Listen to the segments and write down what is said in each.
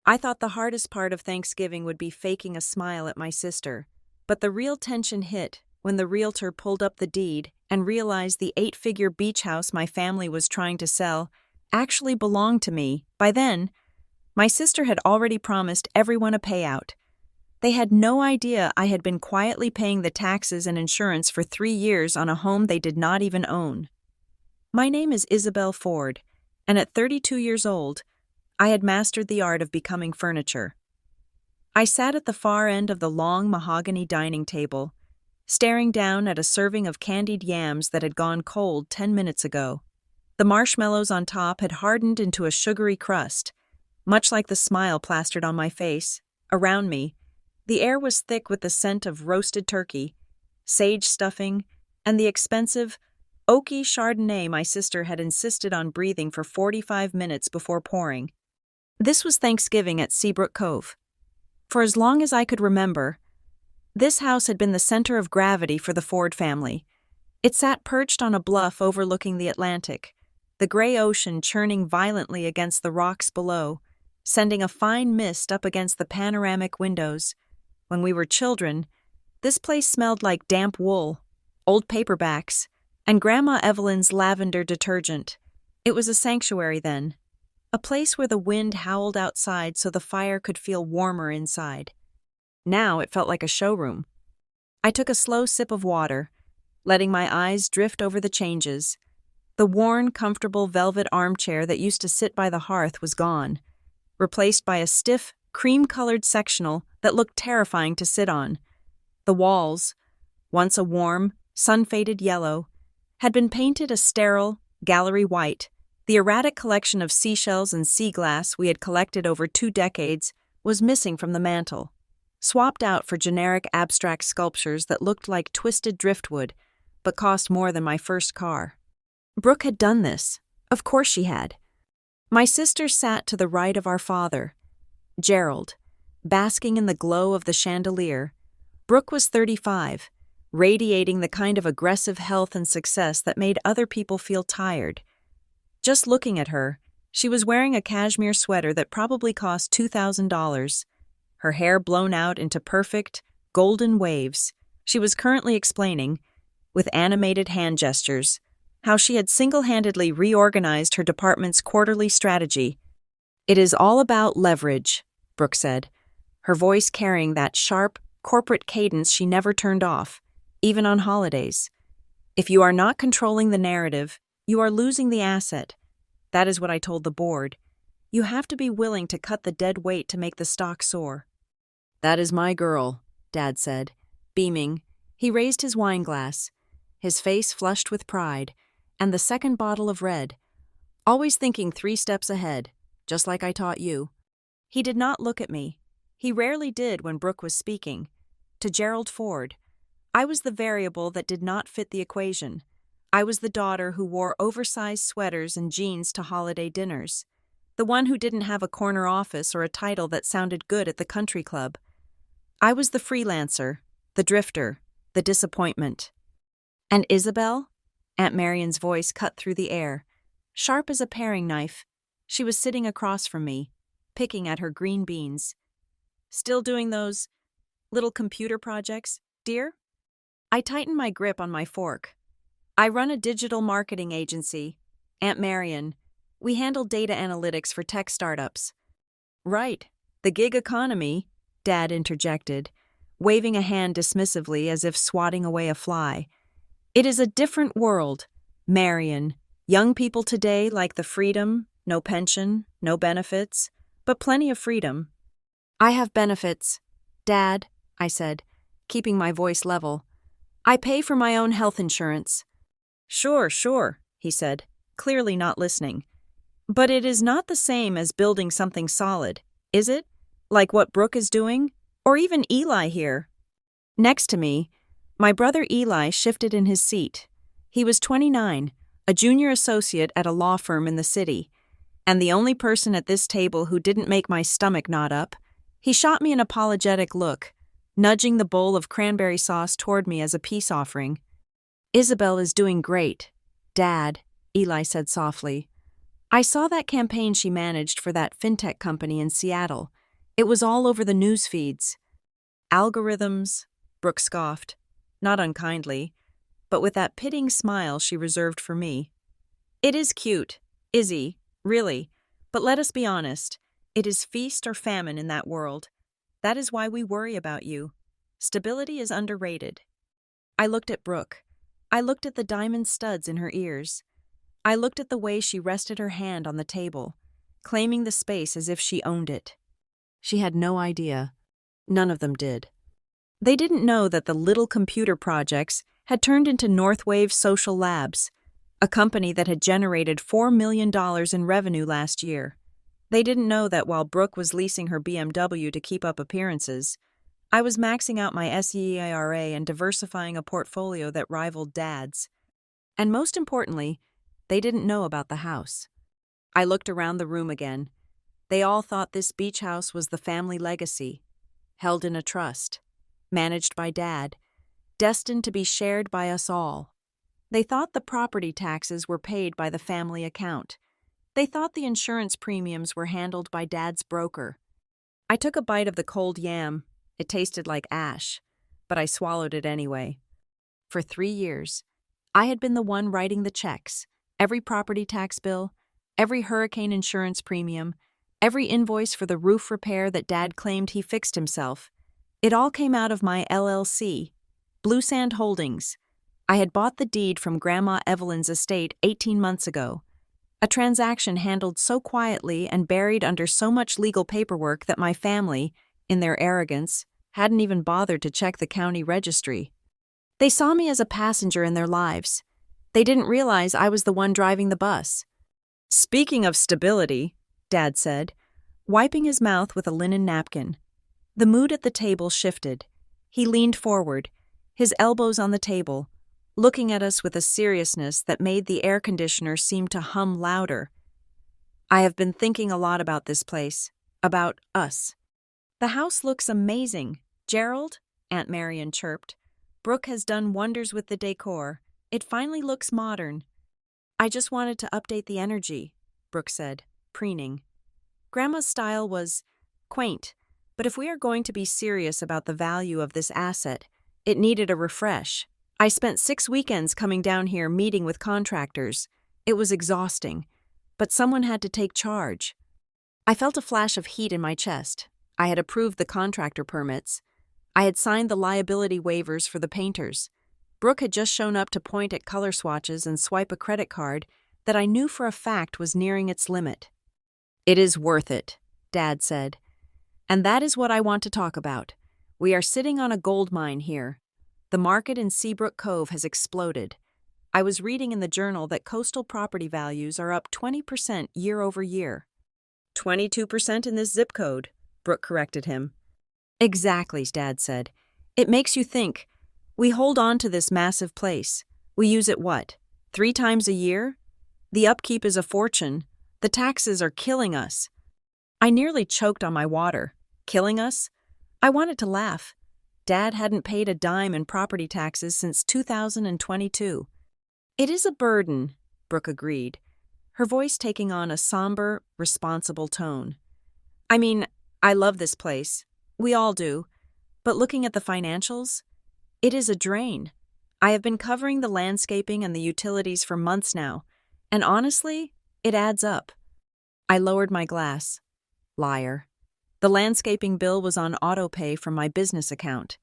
I thought the hardest part of Thanksgiving would be faking a smile at my sister, but the real tension hit when the realtor pulled up the deed and realized the 8-figure beach house my family was trying to sell actually belonged to me. By then, my sister had already promised everyone a payout. They had no idea I had been quietly paying the taxes and insurance for 3 years on a home they did not even own. My name is Isabel Ford, and at 32 years old, I had mastered the art of becoming furniture. I sat at the far end of the long mahogany dining table, staring down at a serving of candied yams that had gone cold 10 minutes ago. The marshmallows on top had hardened into a sugary crust, much like the smile plastered on my face. Around me, the air was thick with the scent of roasted turkey, sage stuffing, and the expensive, oaky Chardonnay my sister had insisted on breathing for 45 minutes before pouring. This was Thanksgiving at Seabrook Cove. For as long as I could remember, this house had been the center of gravity for the Ford family. It sat perched on a bluff overlooking the Atlantic, the gray ocean churning violently against the rocks below, sending a fine mist up against the panoramic windows. When we were children, this place smelled like damp wool, old paperbacks, and Grandma Evelyn's lavender detergent. It was a sanctuary then, a place where the wind howled outside so the fire could feel warmer inside. Now it felt like a showroom. I took a slow sip of water, letting my eyes drift over the changes. The worn, comfortable velvet armchair that used to sit by the hearth was gone, replaced by a stiff, cream-colored sectional that looked terrifying to sit on. The walls, once a warm, sun-faded yellow, had been painted a sterile, gallery white. The erratic collection of seashells and sea glass we had collected over 2 decades was missing from the mantel, swapped out for generic abstract sculptures that looked like twisted driftwood, but cost more than my first car. Brooke had done this. Of course she had. My sister sat to the right of our father, Gerald, basking in the glow of the chandelier. Brooke was 35, radiating the kind of aggressive health and success that made other people feel tired. Just looking at her, she was wearing a cashmere sweater that probably cost $2,000, her hair blown out into perfect, golden waves. She was currently explaining, with animated hand gestures, how she had single-handedly reorganized her department's quarterly strategy. "It is all about leverage," Brooke said, her voice carrying that sharp, corporate cadence she never turned off, even on holidays. "If you are not controlling the narrative, you are losing the asset. That is what I told the board. You have to be willing to cut the dead weight to make the stock soar." "That is my girl," Dad said, beaming. He raised his wine glass, his face flushed with pride, and the second bottle of red. "Always thinking 3 steps ahead, just like I taught you." He did not look at me. He rarely did when Brooke was speaking. To Gerald Ford, I was the variable that did not fit the equation. I was the daughter who wore oversized sweaters and jeans to holiday dinners, the one who didn't have a corner office or a title that sounded good at the country club. I was the freelancer, the drifter, the disappointment. "And Isabel?" Aunt Marion's voice cut through the air, sharp as a paring knife. She was sitting across from me, picking at her green beans. "Still doing those little computer projects, dear?" I tightened my grip on my fork. "I run a digital marketing agency, Aunt Marion. We handle data analytics for tech startups." "Right, the gig economy," Dad interjected, waving a hand dismissively as if swatting away a fly. "It is a different world, Marion. Young people today like the freedom, no pension, no benefits, but plenty of freedom." "I have benefits, Dad," I said, keeping my voice level. "I pay for my own health insurance." Sure, he said, clearly not listening. "But it is not the same as building something solid, is it? Like what Brooke is doing? Or even Eli here?" Next to me, my brother Eli shifted in his seat. He was 29, a junior associate at a law firm in the city, and the only person at this table who didn't make my stomach knot up. He shot me an apologetic look, nudging the bowl of cranberry sauce toward me as a peace offering. "Isabel is doing great, Dad," Eli said softly. I saw that campaign she managed for that fintech company in Seattle. It was all over the news feeds. Algorithms, Brooke scoffed, not unkindly, but with that pitying smile she reserved for me. It is cute, Izzy, really, but let us be honest. It is feast or famine in that world. That is why we worry about you. Stability is underrated. I looked at Brooke. I looked at the diamond studs in her ears. I looked at the way she rested her hand on the table, claiming the space as if she owned it. She had no idea. None of them did. They didn't know that the little computer projects had turned into Northwave Social Labs, a company that had generated $4 million in revenue last year. They didn't know that while Brooke was leasing her BMW to keep up appearances, I was maxing out my SEIRA and diversifying a portfolio that rivaled Dad's. And most importantly, they didn't know about the house. I looked around the room again. They all thought this beach house was the family legacy, held in a trust, managed by Dad, destined to be shared by us all. They thought the property taxes were paid by the family account. They thought the insurance premiums were handled by Dad's broker. I took a bite of the cold yam. It tasted like ash, but I swallowed it anyway. For 3 years, I had been the one writing the checks, every property tax bill, every hurricane insurance premium, every invoice for the roof repair that Dad claimed he fixed himself. It all came out of my LLC, Blue Sand Holdings. I had bought the deed from Grandma Evelyn's estate 18 months ago. A transaction handled so quietly and buried under so much legal paperwork that my family, in their arrogance, hadn't even bothered to check the county registry. They saw me as a passenger in their lives. They didn't realize I was the one driving the bus. Speaking of stability, Dad said, wiping his mouth with a linen napkin. The mood at the table shifted. He leaned forward, his elbows on the table, looking at us with a seriousness that made the air conditioner seem to hum louder. I have been thinking a lot about this place, about us. The house looks amazing, Gerald, Aunt Marion chirped. Brooke has done wonders with the decor. It finally looks modern. I just wanted to update the energy, Brooke said, preening. Grandma's style was quaint, but if we are going to be serious about the value of this asset, it needed a refresh. I spent 6 weekends coming down here meeting with contractors. It was exhausting, but someone had to take charge. I felt a flash of heat in my chest. I had approved the contractor permits. I had signed the liability waivers for the painters. Brooke had just shown up to point at color swatches and swipe a credit card that I knew for a fact was nearing its limit. It is worth it, Dad said. And that is what I want to talk about. We are sitting on a gold mine here. The market in Seabrook Cove has exploded. I was reading in the journal that coastal property values are up 20% year over year. 22% in this zip code, Brooke corrected him. Exactly, Dad said. It makes you think. We hold on to this massive place. We use it 3 times a year? The upkeep is a fortune. The taxes are killing us. I nearly choked on my water. Killing us? I wanted to laugh. Dad hadn't paid a dime in property taxes since 2022. It is a burden, Brooke agreed, her voice taking on a somber, responsible tone. I mean, I love this place. We all do. But looking at the financials, it is a drain. I have been covering the landscaping and the utilities for months now, and honestly, it adds up. I lowered my glass. Liar. The landscaping bill was on auto-pay from my business account.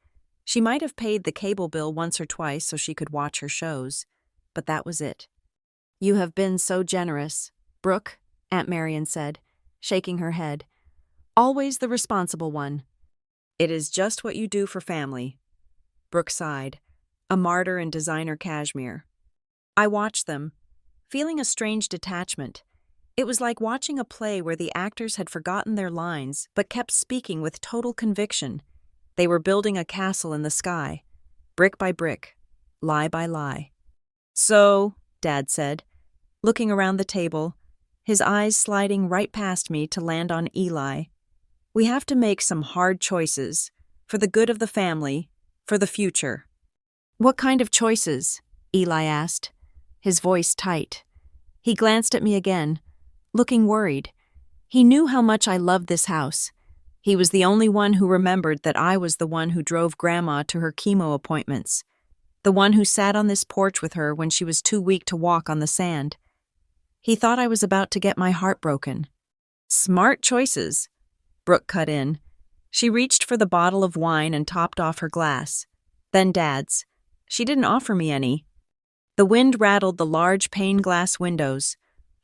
She might have paid the cable bill once or twice so she could watch her shows, but that was it. You have been so generous, Brooke, Aunt Marion said, shaking her head. Always the responsible one. It is just what you do for family. Brooke sighed, a martyr in designer cashmere. I watched them, feeling a strange detachment. It was like watching a play where the actors had forgotten their lines but kept speaking with total conviction. They were building a castle in the sky, brick by brick, lie by lie. So, Dad said, looking around the table, his eyes sliding right past me to land on Eli. We have to make some hard choices, for the good of the family, for the future. What kind of choices? Eli asked, his voice tight. He glanced at me again, looking worried. He knew how much I loved this house. He was the only one who remembered that I was the one who drove Grandma to her chemo appointments, the one who sat on this porch with her when she was too weak to walk on the sand. He thought I was about to get my heart broken. Smart choices, Brooke cut in. She reached for the bottle of wine and topped off her glass. Then Dad's. She didn't offer me any. The wind rattled the large pane-glass windows,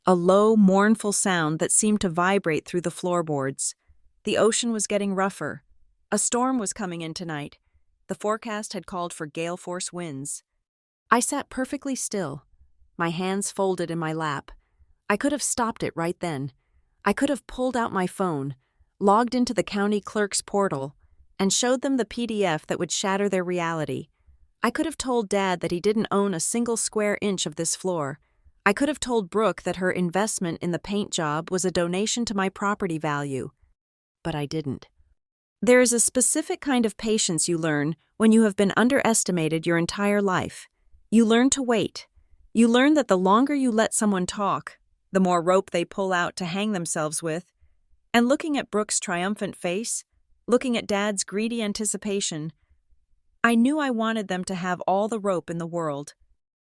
a low, mournful sound that seemed to vibrate through the floorboards. The ocean was getting rougher. A storm was coming in tonight. The forecast had called for gale-force winds. I sat perfectly still, my hands folded in my lap. I could have stopped it right then. I could have pulled out my phone, logged into the county clerk's portal, and showed them the PDF that would shatter their reality. I could have told Dad that he didn't own a single square inch of this floor. I could have told Brooke that her investment in the paint job was a donation to my property value. But I didn't. There is a specific kind of patience you learn when you have been underestimated your entire life. You learn to wait. You learn that the longer you let someone talk, the more rope they pull out to hang themselves with. And looking at Brooke's triumphant face, looking at Dad's greedy anticipation, I knew I wanted them to have all the rope in the world.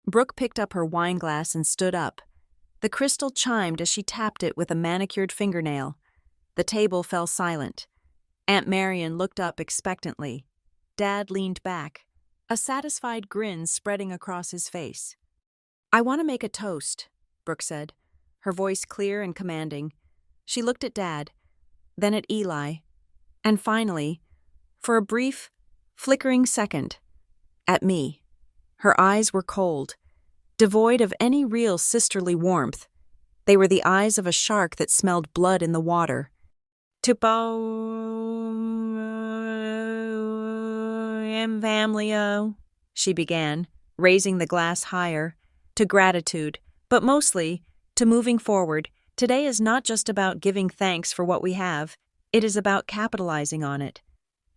Brooke picked up her wine glass and stood up. The crystal chimed as she tapped it with a manicured fingernail. The table fell silent. Aunt Marion looked up expectantly. Dad leaned back, a satisfied grin spreading across his face. "I want to make a toast," Brooke said, her voice clear and commanding. She looked at Dad, then at Eli, and finally, for a brief, flickering second, at me. Her eyes were cold, devoid of any real sisterly warmth. They were the eyes of a shark that smelled blood in the water. "Tupo familyo," she began, raising the glass higher, to gratitude, but mostly to moving forward. Today is not just about giving thanks for what we have, it is about capitalizing on it.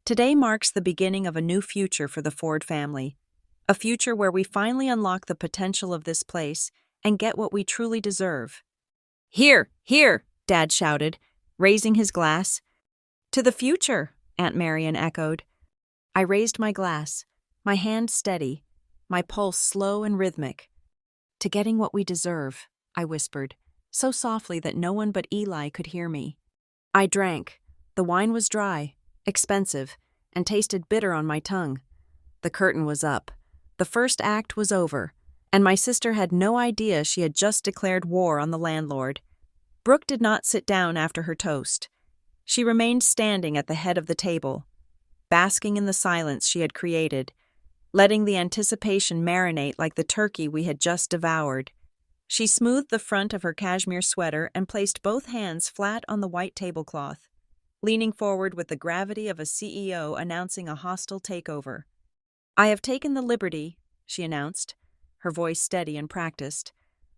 Today marks the beginning of a new future for the Ford family, a future where we finally unlock the potential of this place and get what we truly deserve. "Here, here," Dad shouted, raising his glass. "To the future," Aunt Marion echoed. I raised my glass, my hand steady, my pulse slow and rhythmic. "To getting what we deserve," I whispered, so softly that no one but Eli could hear me. I drank. The wine was dry, expensive, and tasted bitter on my tongue. The curtain was up. The first act was over, and my sister had no idea she had just declared war on the landlord. Brooke did not sit down after her toast. She remained standing at the head of the table, basking in the silence she had created, letting the anticipation marinate like the turkey we had just devoured. She smoothed the front of her cashmere sweater and placed both hands flat on the white tablecloth, leaning forward with the gravity of a CEO announcing a hostile takeover. "I have taken the liberty," she announced, her voice steady and practiced,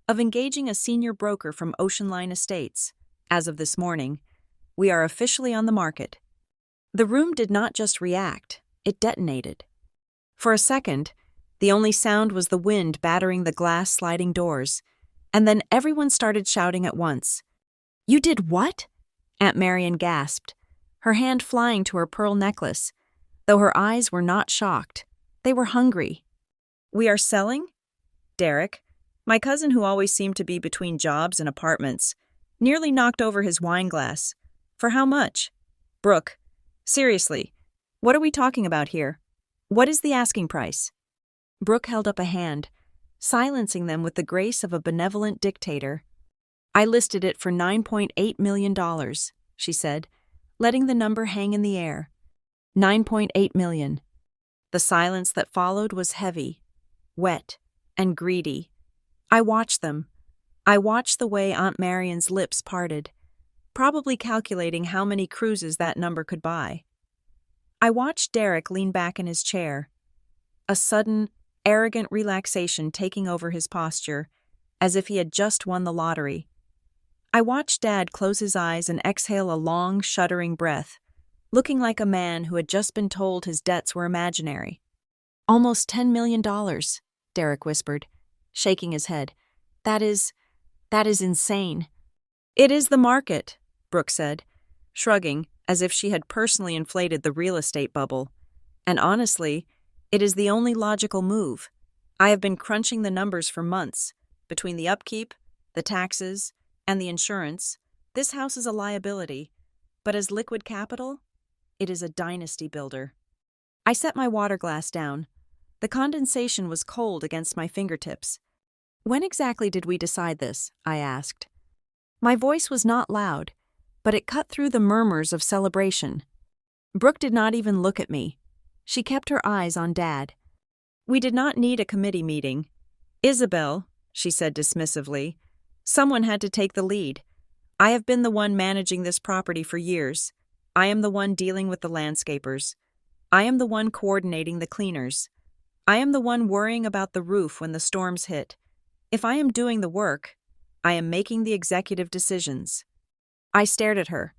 "of engaging a senior broker from Ocean Line Estates. As of this morning, we are officially on the market." The room did not just react, it detonated. For a second, the only sound was the wind battering the glass sliding doors, and then everyone started shouting at once. "You did what?" Aunt Marion gasped, her hand flying to her pearl necklace, though her eyes were not shocked. They were hungry. "We are selling?" Derek, my cousin who always seemed to be between jobs and apartments, nearly knocked over his wine glass. "For how much?" "Brooke, seriously, what are we talking about here? What is the asking price?" Brooke held up a hand, silencing them with the grace of a benevolent dictator. "I listed it for $9.8 million, she said, letting the number hang in the air. $9.8 million. The silence that followed was heavy, wet, and greedy. I watched them. I watched the way Aunt Marion's lips parted, probably calculating how many cruises that number could buy. I watched Derek lean back in his chair, a sudden, arrogant relaxation taking over his posture, as if he had just won the lottery. I watched Dad close his eyes and exhale a long, shuddering breath, looking like a man who had just been told his debts were imaginary. "Almost $10 million, Derek whispered, shaking his head. That is insane." It is the market, Brooke said, shrugging as if she had personally inflated the real estate bubble. And honestly, it is the only logical move. I have been crunching the numbers for months. Between the upkeep, the taxes, and the insurance, this house is a liability. But as liquid capital, it is a dynasty builder. I set my water glass down. The condensation was cold against my fingertips. When exactly did we decide this? I asked. My voice was not loud, but it cut through the murmurs of celebration. Brooke did not even look at me. She kept her eyes on Dad. We did not need a committee meeting. Isabel, she said dismissively, someone had to take the lead. I have been the one managing this property for years. I am the one dealing with the landscapers. I am the one coordinating the cleaners. I am the one worrying about the roof when the storms hit. If I am doing the work, I am making the executive decisions. I stared at her.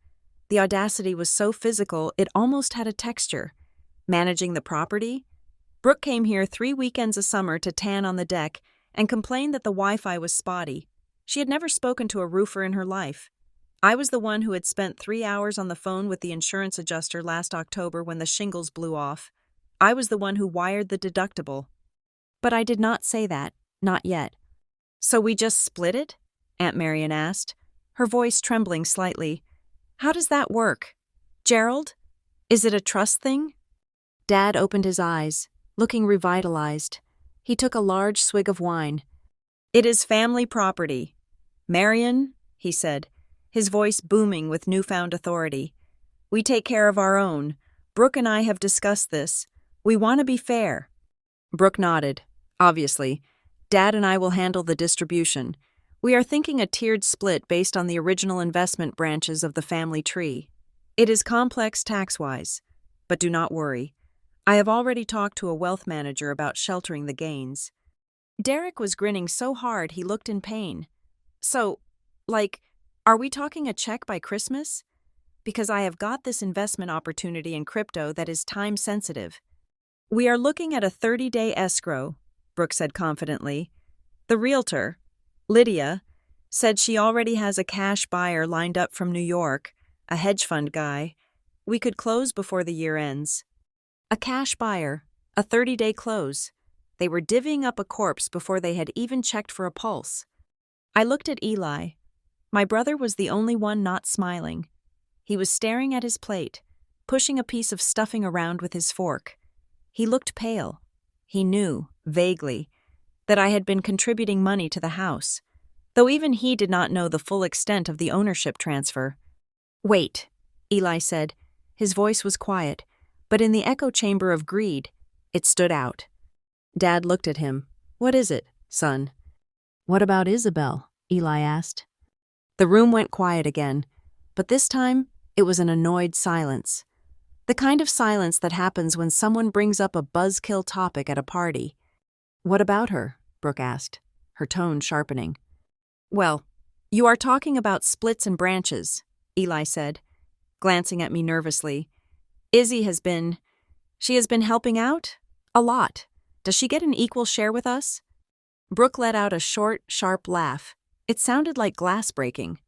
The audacity was so physical it almost had a texture. Managing the property? Brooke came here 3 weekends a summer to tan on the deck and complained that the Wi-Fi was spotty. She had never spoken to a roofer in her life. I was the one who had spent 3 hours on the phone with the insurance adjuster last October when the shingles blew off. I was the one who wired the deductible. But I did not say that, not yet. So we just split it? Aunt Marion asked, her voice trembling slightly. How does that work? Gerald? Is it a trust thing? Dad opened his eyes, looking revitalized. He took a large swig of wine. It is family property. Marion, he said, his voice booming with newfound authority. We take care of our own. Brooke and I have discussed this. We want to be fair. Brooke nodded. Obviously. Dad and I will handle the distribution. We are thinking a tiered split based on the original investment branches of the family tree. It is complex tax-wise. But do not worry. I have already talked to a wealth manager about sheltering the gains. Derek was grinning so hard he looked in pain. So, are we talking a check by Christmas? Because I have got this investment opportunity in crypto that is time-sensitive. We are looking at a 30-day escrow, Brooke said confidently. The realtor, Lydia, said she already has a cash buyer lined up from New York, a hedge fund guy. We could close before the year ends. A cash buyer, a 30-day close. They were divvying up a corpse before they had even checked for a pulse. I looked at Eli. My brother was the only one not smiling. He was staring at his plate, pushing a piece of stuffing around with his fork. He looked pale. He knew, vaguely, that I had been contributing money to the house, though even he did not know the full extent of the ownership transfer. Wait, Eli said. His voice was quiet, but in the echo chamber of greed, it stood out. Dad looked at him. What is it, son? What about Isabel? Eli asked. The room went quiet again, but this time it was an annoyed silence. The kind of silence that happens when someone brings up a buzzkill topic at a party. What about her? Brooke asked, her tone sharpening. Well, you are talking about splits and branches, Eli said, glancing at me nervously. Izzy has been helping out? A lot. Does she get an equal share with us? Brooke let out a short, sharp laugh. It sounded like glass breaking.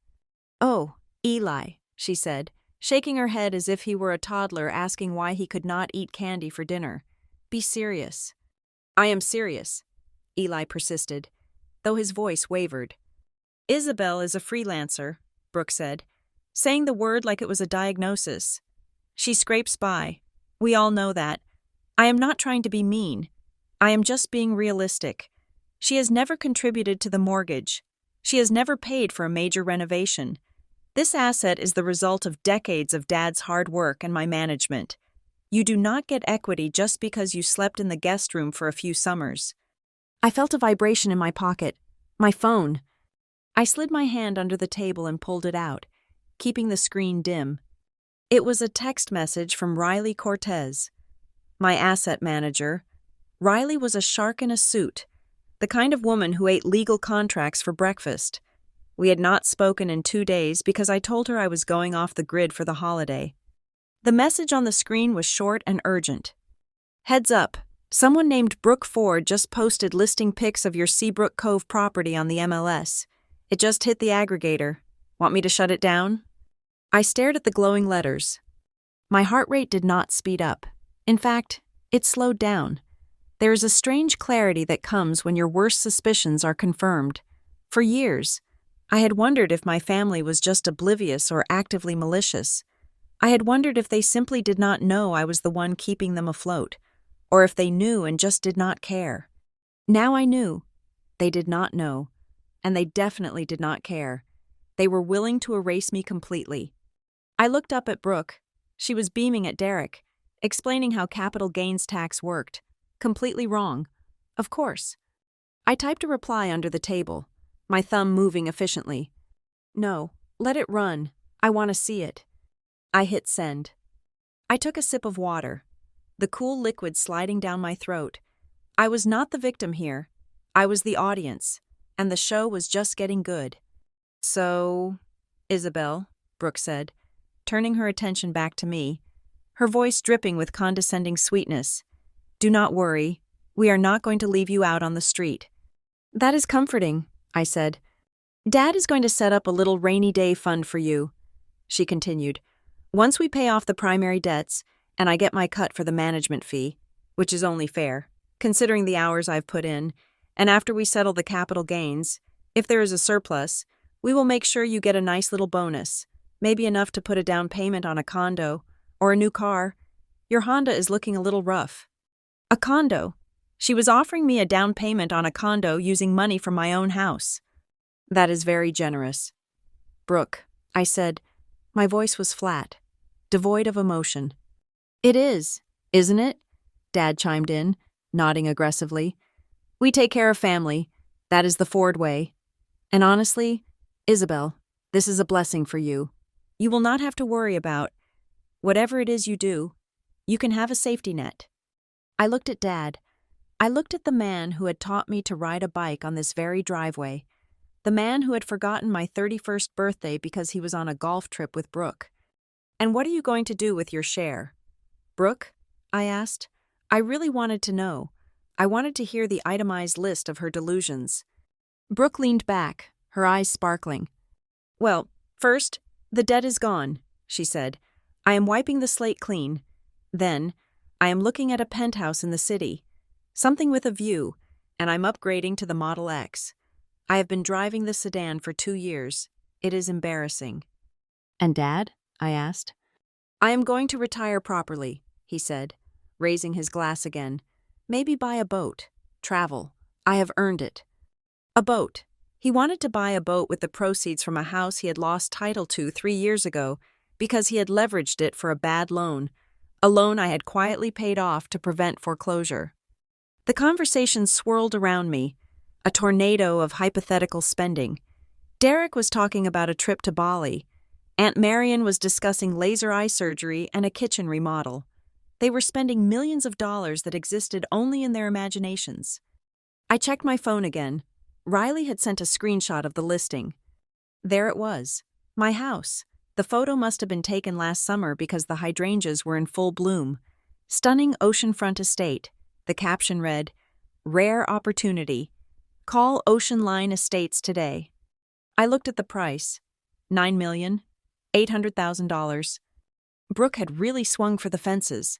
Oh, Eli, she said, shaking her head as if he were a toddler asking why he could not eat candy for dinner. Be serious. I am serious, Eli persisted, though his voice wavered. Isabel is a freelancer, Brooke said, saying the word like it was a diagnosis. She scrapes by. We all know that. I am not trying to be mean. I am just being realistic. She has never contributed to the mortgage. She has never paid for a major renovation. This asset is the result of decades of Dad's hard work and my management. You do not get equity just because you slept in the guest room for a few summers. I felt a vibration in my pocket. My phone. I slid my hand under the table and pulled it out, keeping the screen dim. It was a text message from Riley Cortez, my asset manager. Riley was a shark in a suit, the kind of woman who ate legal contracts for breakfast. We had not spoken in 2 days because I told her I was going off the grid for the holiday. The message on the screen was short and urgent. Heads up, someone named Brooke Ford just posted listing pics of your Seabrook Cove property on the MLS. It just hit the aggregator. Want me to shut it down? I stared at the glowing letters. My heart rate did not speed up. In fact, it slowed down. There is a strange clarity that comes when your worst suspicions are confirmed. For years, I had wondered if my family was just oblivious or actively malicious. I had wondered if they simply did not know I was the one keeping them afloat, or if they knew and just did not care. Now I knew. They did not know, and they definitely did not care. They were willing to erase me completely. I looked up at Brooke. She was beaming at Derek, explaining how capital gains tax worked. Completely wrong. Of course. I typed a reply under the table, my thumb moving efficiently. No, let it run. I want to see it. I hit send. I took a sip of water, the cool liquid sliding down my throat. I was not the victim here. I was the audience, and the show was just getting good. So, Isabel, Brooke said, turning her attention back to me, her voice dripping with condescending sweetness. Do not worry. We are not going to leave you out on the street. That is comforting, I said. Dad is going to set up a little rainy day fund for you, she continued. Once we pay off the primary debts, and I get my cut for the management fee, which is only fair, considering the hours I've put in, and after we settle the capital gains, if there is a surplus, we will make sure you get a nice little bonus, maybe enough to put a down payment on a condo or a new car. Your Honda is looking a little rough. A condo. She was offering me a down payment on a condo using money from my own house. That is very generous. Brooke, I said. My voice was flat, devoid of emotion. It is, isn't it? Dad chimed in, nodding aggressively. We take care of family. That is the Ford way. And honestly, Isabel, this is a blessing for you. You will not have to worry about whatever it is you do. You can have a safety net. I looked at Dad. I looked at the man who had taught me to ride a bike on this very driveway, the man who had forgotten my 31st birthday because he was on a golf trip with Brooke. And what are you going to do with your share? Brooke? I asked. I really wanted to know. I wanted to hear the itemized list of her delusions. Brooke leaned back, her eyes sparkling. Well, first, the debt is gone, she said. I am wiping the slate clean. Then, I am looking at a penthouse in the city, something with a view, and I'm upgrading to the Model X. I have been driving the sedan for 2 years. It is embarrassing. And Dad? I asked. I am going to retire properly, he said, raising his glass again. Maybe buy a boat. Travel. I have earned it. A boat. He wanted to buy a boat with the proceeds from a house he had lost title to 3 years ago because he had leveraged it for a bad loan, a loan I had quietly paid off to prevent foreclosure. The conversation swirled around me, a tornado of hypothetical spending. Derek was talking about a trip to Bali. Aunt Marion was discussing laser eye surgery and a kitchen remodel. They were spending millions of dollars that existed only in their imaginations. I checked my phone again. Riley had sent a screenshot of the listing. There it was, my house. The photo must have been taken last summer because the hydrangeas were in full bloom. Stunning oceanfront estate. The caption read, Rare opportunity. Call Ocean Line Estates today. I looked at the price. $9,800,000. Brooke had really swung for the fences.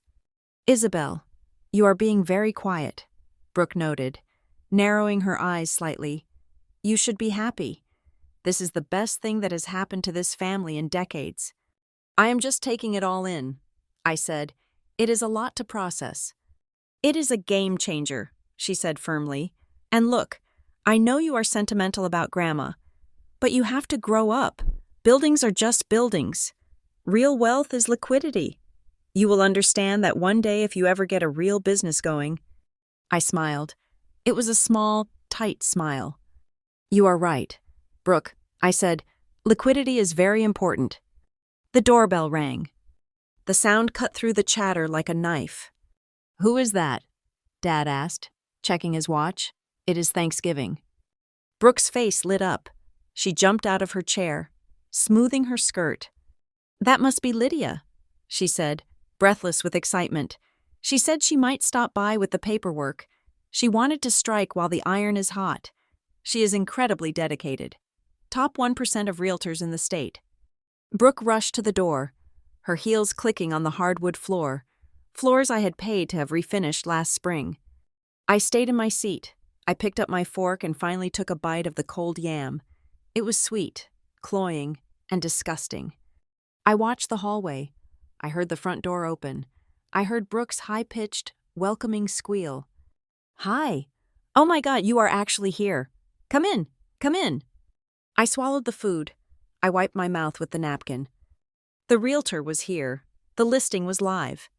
Isabel, you are being very quiet, Brooke noted, narrowing her eyes slightly. You should be happy. This is the best thing that has happened to this family in decades. I am just taking it all in, I said. It is a lot to process. It is a game changer, she said firmly. And look, I know you are sentimental about Grandma, but you have to grow up. Buildings are just buildings. Real wealth is liquidity. You will understand that one day if you ever get a real business going. I smiled. It was a small, tight smile. You are right, Brooke, I said. Liquidity is very important. The doorbell rang. The sound cut through the chatter like a knife. Who is that? Dad asked, checking his watch. It is Thanksgiving. Brooke's face lit up. She jumped out of her chair, smoothing her skirt. That must be Lydia, she said, breathless with excitement. She said she might stop by with the paperwork. She wanted to strike while the iron is hot. She is incredibly dedicated. top 1% of realtors in the state. Brooke rushed to the door, her heels clicking on the hardwood floors I had paid to have refinished last spring. I stayed in my seat. I picked up my fork and finally took a bite of the cold yam. It was sweet, cloying, and disgusting. I watched the hallway. I heard the front door open. I heard Brooke's high-pitched, welcoming squeal. "Hi. Oh my God, you are actually here. Come in, come in." I swallowed the food. I wiped my mouth with the napkin. The realtor was here. The listing was live.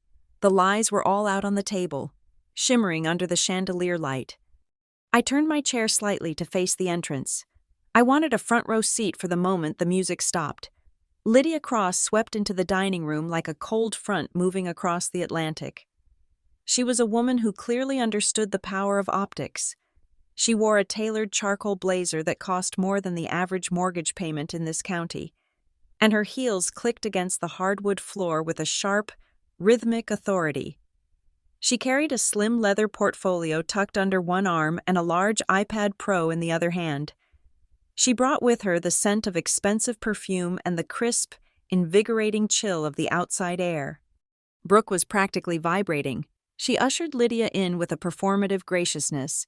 The lies were all out on the table, shimmering under the chandelier light. I turned my chair slightly to face the entrance. I wanted a front row seat for the moment the music stopped. Lydia Cross swept into the dining room like a cold front moving across the Atlantic. She was a woman who clearly understood the power of optics. She wore a tailored charcoal blazer that cost more than the average mortgage payment in this county, and her heels clicked against the hardwood floor with a sharp, rhythmic authority. She carried a slim leather portfolio tucked under one arm and a large iPad Pro in the other hand. She brought with her the scent of expensive perfume and the crisp, invigorating chill of the outside air. Brooke was practically vibrating. She ushered Lydia in with a performative graciousness,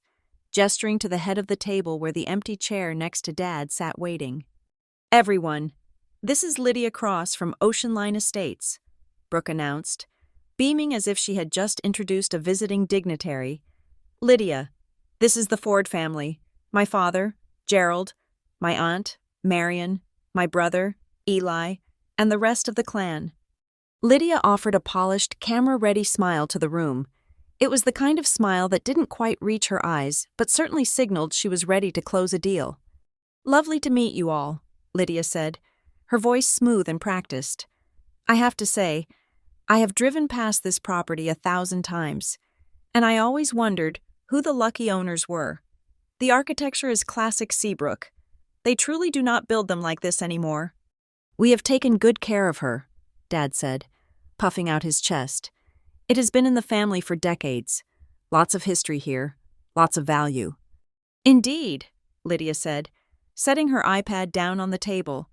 gesturing to the head of the table where the empty chair next to Dad sat waiting. "Everyone, this is Lydia Cross from Ocean Line Estates," Brooke announced, beaming as if she had just introduced a visiting dignitary. "Lydia, this is the Ford family. My father, Gerald, my aunt, Marion, my brother, Eli, and the rest of the clan." Lydia offered a polished, camera-ready smile to the room. It was the kind of smile that didn't quite reach her eyes, but certainly signaled she was ready to close a deal. "Lovely to meet you all," Lydia said, her voice smooth and practiced. "I have to say, I have driven past this property 1,000 times, and I always wondered who the lucky owners were. The architecture is classic Seabrook. They truly do not build them like this anymore." "We have taken good care of her," Dad said, puffing out his chest. "It has been in the family for decades. Lots of history here, lots of value." "Indeed," Lydia said, setting her iPad down on the table.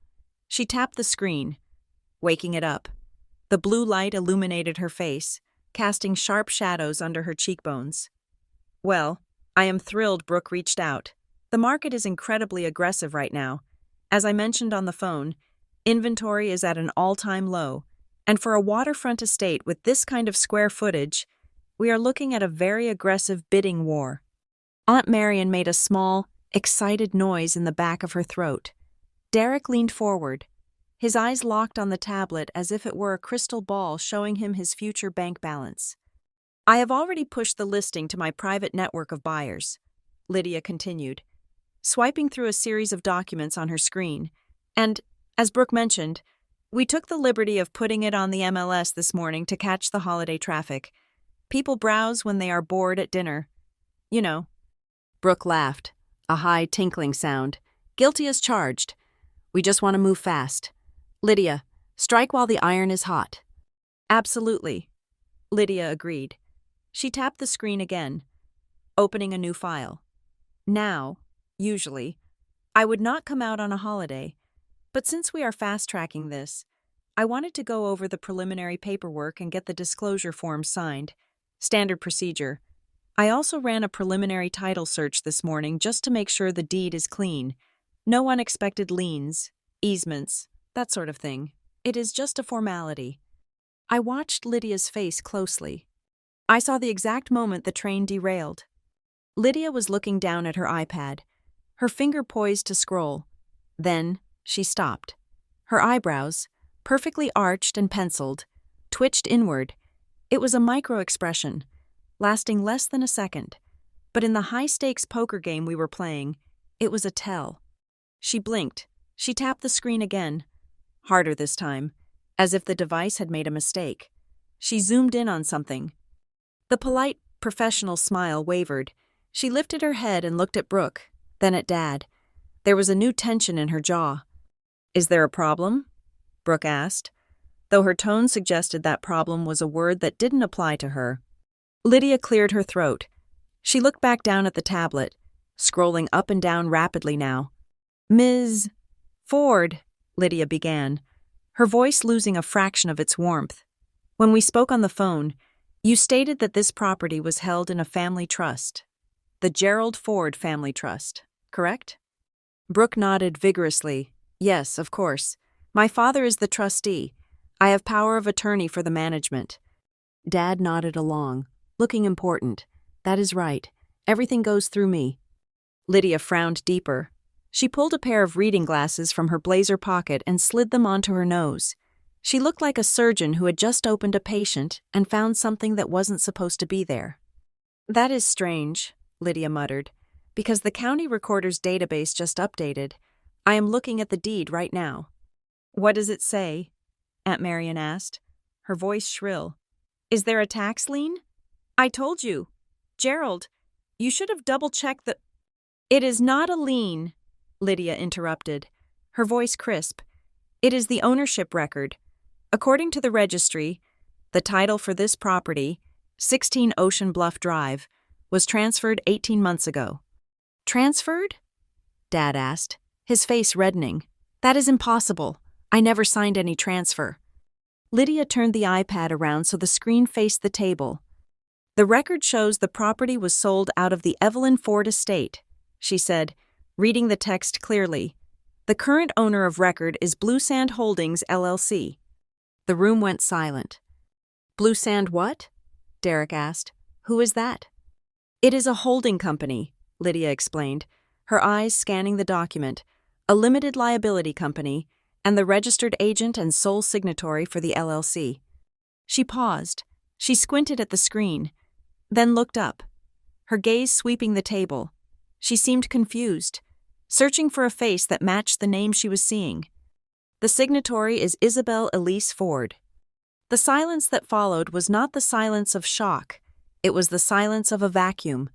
She tapped the screen, waking it up. The blue light illuminated her face, casting sharp shadows under her cheekbones. "Well, I am thrilled Brooke reached out. The market is incredibly aggressive right now. As I mentioned on the phone, inventory is at an all-time low, and for a waterfront estate with this kind of square footage, we are looking at a very aggressive bidding war." Aunt Marion made a small, excited noise in the back of her throat. Derek leaned forward, his eyes locked on the tablet as if it were a crystal ball showing him his future bank balance. "I have already pushed the listing to my private network of buyers," Lydia continued, swiping through a series of documents on her screen. "And, as Brooke mentioned, we took the liberty of putting it on the MLS this morning to catch the holiday traffic. People browse when they are bored at dinner. You know." Brooke laughed, a high tinkling sound. "Guilty as charged. We just want to move fast. Lydia, strike while the iron is hot." "Absolutely," Lydia agreed. She tapped the screen again, opening a new file. Now, usually, I would not come out on a holiday, but since we are fast-tracking this, I wanted to go over the preliminary paperwork and get the disclosure form signed. Standard procedure. I also ran a preliminary title search this morning just to make sure the deed is clean. No unexpected liens, easements, that sort of thing. It is just a formality. I watched Lydia's face closely. I saw the exact moment the train derailed. Lydia was looking down at her iPad, her finger poised to scroll. Then she stopped. Her eyebrows, perfectly arched and penciled, twitched inward. It was a micro-expression, lasting less than a second. But in the high-stakes poker game we were playing, it was a tell. She blinked. She tapped the screen again, harder this time, as if the device had made a mistake. She zoomed in on something. The polite, professional smile wavered. She lifted her head and looked at Brooke, then at Dad. There was a new tension in her jaw. "Is there a problem?" Brooke asked, though her tone suggested that problem was a word that didn't apply to her. Lydia cleared her throat. She looked back down at the tablet, scrolling up and down rapidly now. "Ms. Ford, Lydia began, her voice losing a fraction of its warmth. When we spoke on the phone, you stated that this property was held in a family trust. The Gerald Ford Family Trust, correct? Brooke nodded vigorously. Yes, of course. My father is the trustee. I have power of attorney for the management. Dad nodded along, looking important. That is right. Everything goes through me. Lydia frowned deeper. She pulled a pair of reading glasses from her blazer pocket and slid them onto her nose. She looked like a surgeon who had just opened a patient and found something that wasn't supposed to be there. That is strange, Lydia muttered, because the county recorder's database just updated. I am looking at the deed right now. What does it say? Aunt Marian asked, her voice shrill. Is there a tax lien? I told you. Gerald, you should have double-checked the— It is not a lien, Lydia interrupted, her voice crisp. It is the ownership record. According to the registry, the title for this property, 16 Ocean Bluff Drive, was transferred 18 months ago. Transferred? Dad asked, his face reddening. That is impossible. I never signed any transfer. Lydia turned the iPad around so the screen faced the table. The record shows the property was sold out of the Evelyn Ford estate, she said, reading the text clearly. The current owner of record is Blue Sand Holdings, LLC. The room went silent. Blue Sand what? Derek asked. Who is that? It is a holding company, Lydia explained, her eyes scanning the document, a limited liability company, and the registered agent and sole signatory for the LLC. She paused. She squinted at the screen, then looked up, her gaze sweeping the table. She seemed confused, searching for a face that matched the name she was seeing. The signatory is Isabel Elise Ford. The silence that followed was not the silence of shock. It was the silence of a vacuum,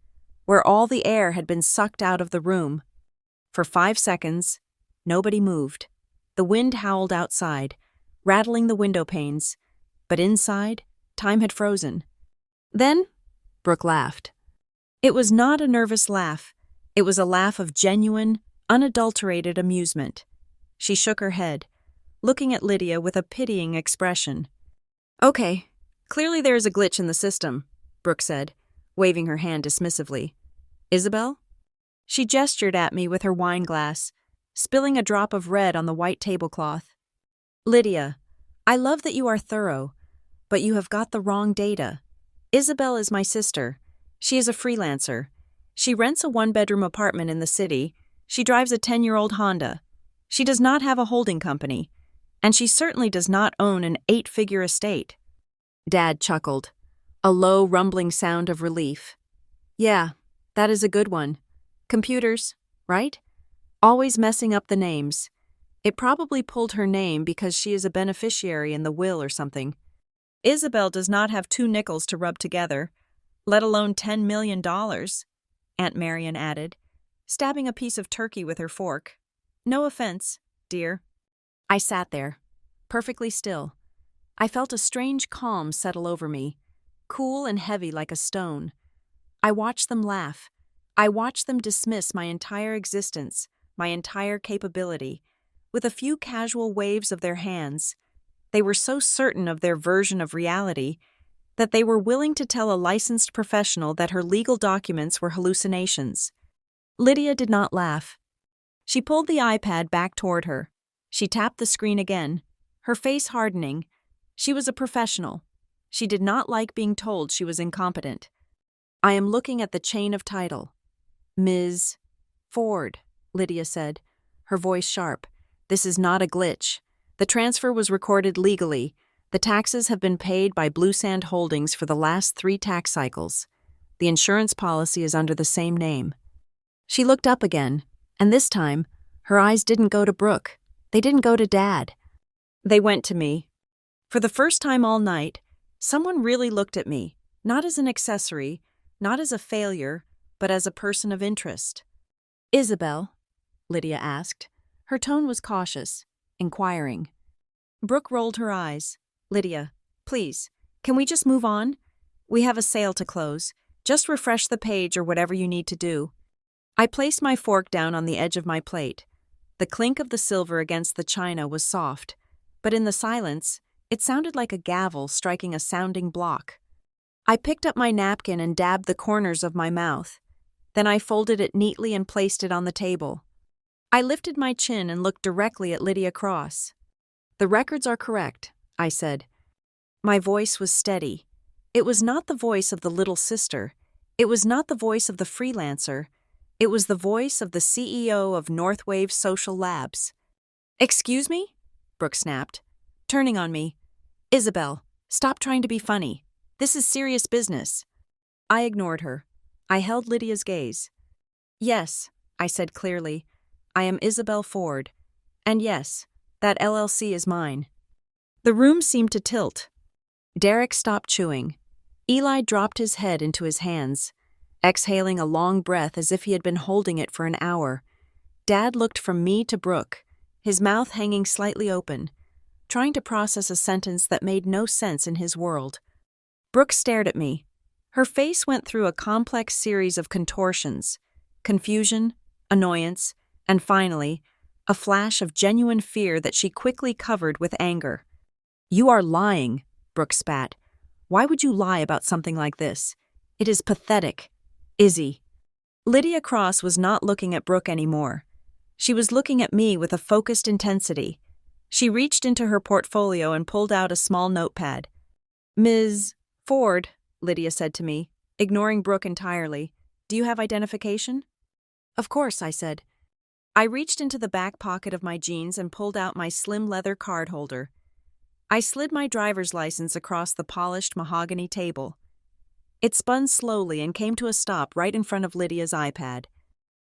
where all the air had been sucked out of the room. For 5 seconds, nobody moved. The wind howled outside, rattling the window panes, but inside, time had frozen. Then, Brooke laughed. It was not a nervous laugh. It was a laugh of genuine, unadulterated amusement. She shook her head, looking at Lydia with a pitying expression. Okay, clearly there is a glitch in the system, Brooke said, waving her hand dismissively. Isabel? She gestured at me with her wine glass, spilling a drop of red on the white tablecloth. Lydia, I love that you are thorough, but you have got the wrong data. Isabel is my sister. She is a freelancer. She rents a one-bedroom apartment in the city. She drives a 10-year-old Honda. She does not have a holding company, and she certainly does not own an 8-figure estate. Dad chuckled, a low, rumbling sound of relief. Yeah, that is a good one. Computers, right? Always messing up the names. It probably pulled her name because she is a beneficiary in the will or something. Isabel does not have 2 nickels to rub together, let alone $10 million, Aunt Marian added, stabbing a piece of turkey with her fork. No offense, dear. I sat there, perfectly still. I felt a strange calm settle over me, cool and heavy like a stone. I watched them laugh. I watched them dismiss my entire existence, my entire capability, with a few casual waves of their hands. They were so certain of their version of reality that they were willing to tell a licensed professional that her legal documents were hallucinations. Lydia did not laugh. She pulled the iPad back toward her. She tapped the screen again, her face hardening. She was a professional. She did not like being told she was incompetent. I am looking at the chain of title. Ms. Ford, Lydia said, her voice sharp. This is not a glitch. The transfer was recorded legally. The taxes have been paid by Blue Sand Holdings for the last 3 tax cycles. The insurance policy is under the same name. She looked up again, and this time, her eyes didn't go to Brooke. They didn't go to Dad. They went to me. For the first time all night, someone really looked at me, not as an accessory, not as a failure, but as a person of interest. Isabel? Lydia asked. Her tone was cautious, inquiring. Brooke rolled her eyes. Lydia, please, can we just move on? We have a sale to close. Just refresh the page or whatever you need to do. I placed my fork down on the edge of my plate. The clink of the silver against the china was soft, but in the silence, it sounded like a gavel striking a sounding block. I picked up my napkin and dabbed the corners of my mouth. Then I folded it neatly and placed it on the table. I lifted my chin and looked directly at Lydia Cross. "The records are correct," I said. My voice was steady. It was not the voice of the little sister. It was not the voice of the freelancer. It was the voice of the CEO of Northwave Social Labs. "Excuse me?" Brooke snapped, turning on me. "Isabel, stop trying to be funny. This is serious business." I ignored her. I held Lydia's gaze. "Yes," I said clearly, "I am Isabel Ford. And yes, that LLC is mine." The room seemed to tilt. Derek stopped chewing. Eli dropped his head into his hands, exhaling a long breath as if he had been holding it for an hour. Dad looked from me to Brooke, his mouth hanging slightly open, trying to process a sentence that made no sense in his world. Brooke stared at me. Her face went through a complex series of contortions, confusion, annoyance, and finally, a flash of genuine fear that she quickly covered with anger. "You are lying," Brooke spat. "Why would you lie about something like this? It is pathetic. Izzy." Lydia Cross was not looking at Brooke anymore. She was looking at me with a focused intensity. She reached into her portfolio and pulled out a small notepad. "Ms. Ford," Lydia said to me, ignoring Brooke entirely, "do you have identification?" "Of course," I said. I reached into the back pocket of my jeans and pulled out my slim leather card holder. I slid my driver's license across the polished mahogany table. It spun slowly and came to a stop right in front of Lydia's iPad.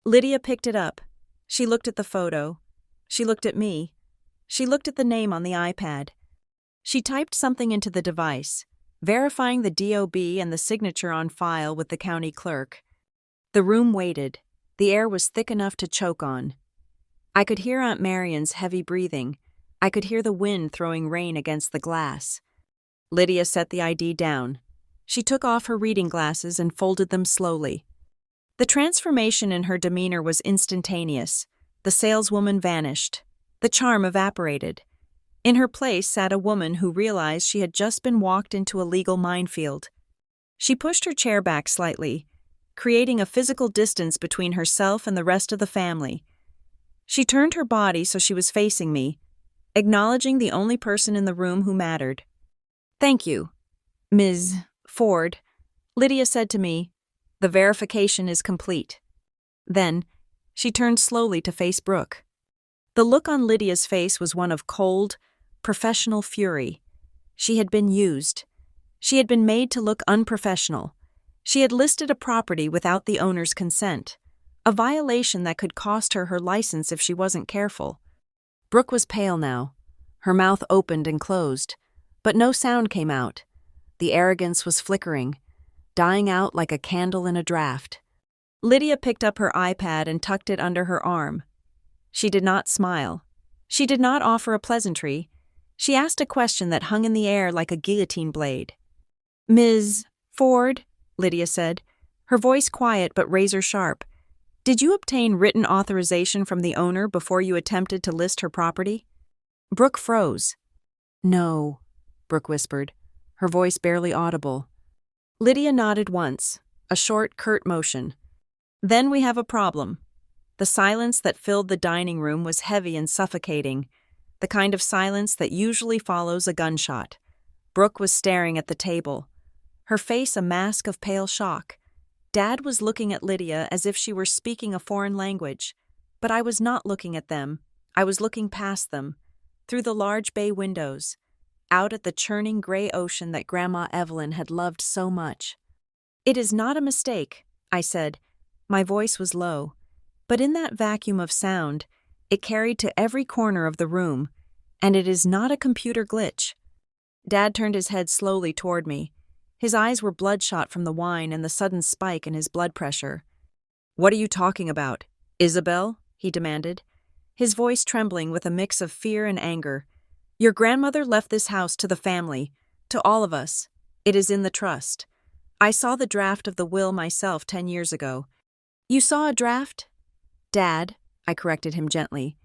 Lydia picked it up. She looked at the photo. She looked at me. She looked at the name on the iPad. She typed something into the device, verifying the DOB and the signature on file with the county clerk. The room waited. The air was thick enough to choke on. I could hear Aunt Marian's heavy breathing. I could hear the wind throwing rain against the glass. Lydia set the ID down. She took off her reading glasses and folded them slowly. The transformation in her demeanor was instantaneous. The saleswoman vanished. The charm evaporated. In her place sat a woman who realized she had just been walked into a legal minefield. She pushed her chair back slightly, creating a physical distance between herself and the rest of the family. She turned her body so she was facing me, acknowledging the only person in the room who mattered. "Thank you, Ms. Ford," Lydia said to me. "The verification is complete." Then, she turned slowly to face Brooke. The look on Lydia's face was one of cold, professional fury. She had been used. She had been made to look unprofessional. She had listed a property without the owner's consent, a violation that could cost her her license if she wasn't careful. Brooke was pale now. Her mouth opened and closed, but no sound came out. The arrogance was flickering, dying out like a candle in a draft. Lydia picked up her iPad and tucked it under her arm. She did not smile. She did not offer a pleasantry. She asked a question that hung in the air like a guillotine blade. "Ms. Ford," Lydia said, her voice quiet but razor-sharp, "did you obtain written authorization from the owner before you attempted to list her property?" Brooke froze. "No," Brooke whispered, her voice barely audible. Lydia nodded once, a short, curt motion. "Then we have a problem." The silence that filled the dining room was heavy and suffocating, the kind of silence that usually follows a gunshot. Brooke was staring at the table, her face a mask of pale shock. Dad was looking at Lydia as if she were speaking a foreign language, but I was not looking at them. I was looking past them, through the large bay windows, out at the churning gray ocean that Grandma Evelyn had loved so much. "It is not a mistake," I said. My voice was low, but in that vacuum of sound, it carried to every corner of the room, and it is not a computer glitch. Dad turned his head slowly toward me. His eyes were bloodshot from the wine and the sudden spike in his blood pressure. "What are you talking about, Isabel?" he demanded, his voice trembling with a mix of fear and anger. "Your grandmother left this house to the family, to all of us. It is in the trust. I saw the draft of the will myself 10 years ago. You saw a draft?" "Dad," I corrected him gently.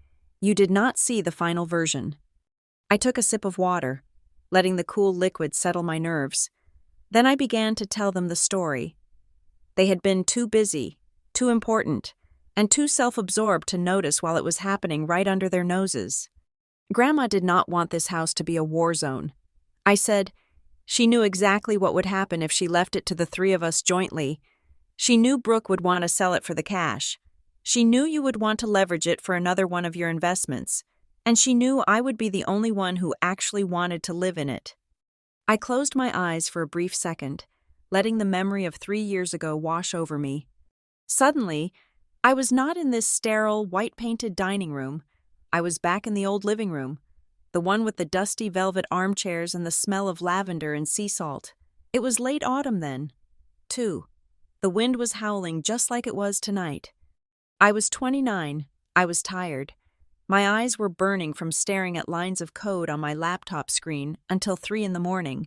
You did not see the final version. I took a sip of water, letting the cool liquid settle my nerves. Then I began to tell them the story. They had been too busy, too important, and too self-absorbed to notice while it was happening right under their noses. Grandma did not want this house to be a war zone. I said, she knew exactly what would happen if she left it to the three of us jointly. She knew Brooke would want to sell it for the cash. She knew you would want to leverage it for another one of your investments. And she knew I would be the only one who actually wanted to live in it. I closed my eyes for a brief second, letting the memory of 3 years ago wash over me. Suddenly, I was not in this sterile, white-painted dining room. I was back in the old living room, the one with the dusty velvet armchairs and the smell of lavender and sea salt. It was late autumn then, too. The wind was howling just like it was tonight. I was 29. I was tired. My eyes were burning from staring at lines of code on my laptop screen until 3 in the morning.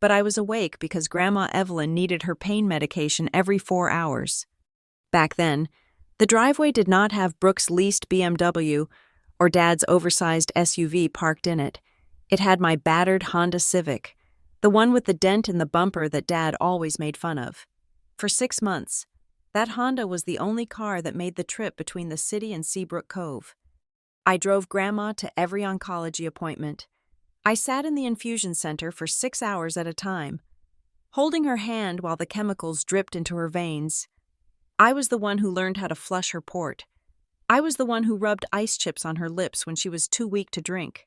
But I was awake because Grandma Evelyn needed her pain medication every 4 hours. Back then, the driveway did not have Brooke's leased BMW or Dad's oversized SUV parked in it. It had my battered Honda Civic, the one with the dent in the bumper that Dad always made fun of. For 6 months, that Honda was the only car that made the trip between the city and Seabrook Cove. I drove Grandma to every oncology appointment. I sat in the infusion center for 6 hours at a time, holding her hand while the chemicals dripped into her veins. I was the one who learned how to flush her port. I was the one who rubbed ice chips on her lips when she was too weak to drink.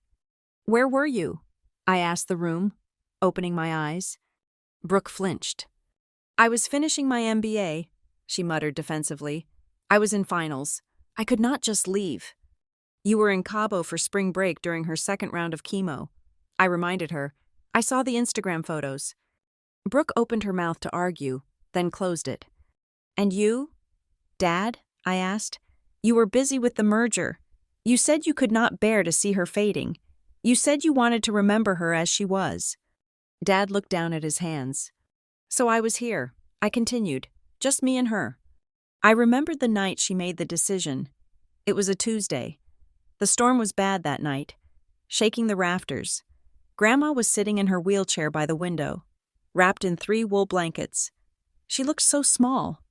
"Where were you?" I asked the room, opening my eyes. Brooke flinched. "I was finishing my MBA," she muttered defensively. "I was in finals. I could not just leave." "You were in Cabo for spring break during her second round of chemo," I reminded her. "I saw the Instagram photos." Brooke opened her mouth to argue, then closed it. "And you, Dad?" I asked. "You were busy with the merger. You said you could not bear to see her fading. You said you wanted to remember her as she was." Dad looked down at his hands. "So I was here," I continued, "just me and her. I remembered the night she made the decision. It was a Tuesday. The storm was bad that night, shaking the rafters. Grandma was sitting in her wheelchair by the window, wrapped in 3 wool blankets. She looked so small,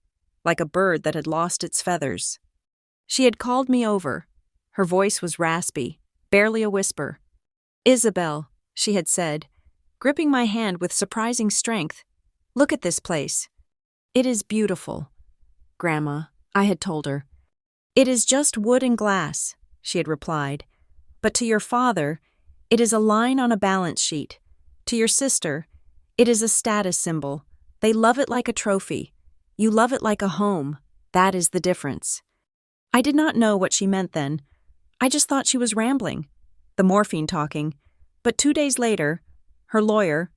like a bird that had lost its feathers. She had called me over. Her voice was raspy, barely a whisper. "Isabel," she had said, gripping my hand with surprising strength, "look at this place." "It is beautiful, Grandma," I had told her. "It is just wood and glass," she had replied. "But to your father, it is a line on a balance sheet. To your sister, it is a status symbol. They love it like a trophy. You love it like a home. That is the difference." I did not know what she meant then. I just thought she was rambling, the morphine talking. But 2 days later, her lawyer,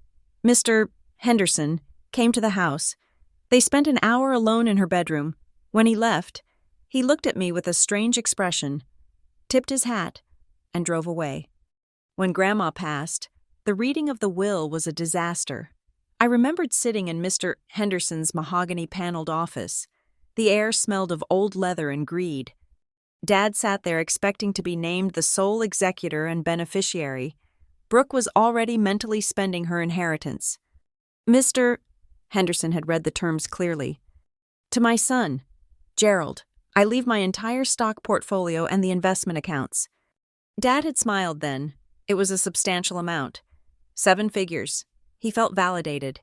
Mr. Henderson, came to the house. They spent an hour alone in her bedroom. When he left, he looked at me with a strange expression, tipped his hat, and drove away. When Grandma passed, the reading of the will was a disaster. I remembered sitting in Mr. Henderson's mahogany-paneled office. The air smelled of old leather and greed. Dad sat there expecting to be named the sole executor and beneficiary. Brooke was already mentally spending her inheritance. Mr. Henderson had read the terms clearly. "To my son, Gerald, I leave my entire stock portfolio and the investment accounts." Dad had smiled then. It was a substantial amount. 7 figures. He felt validated.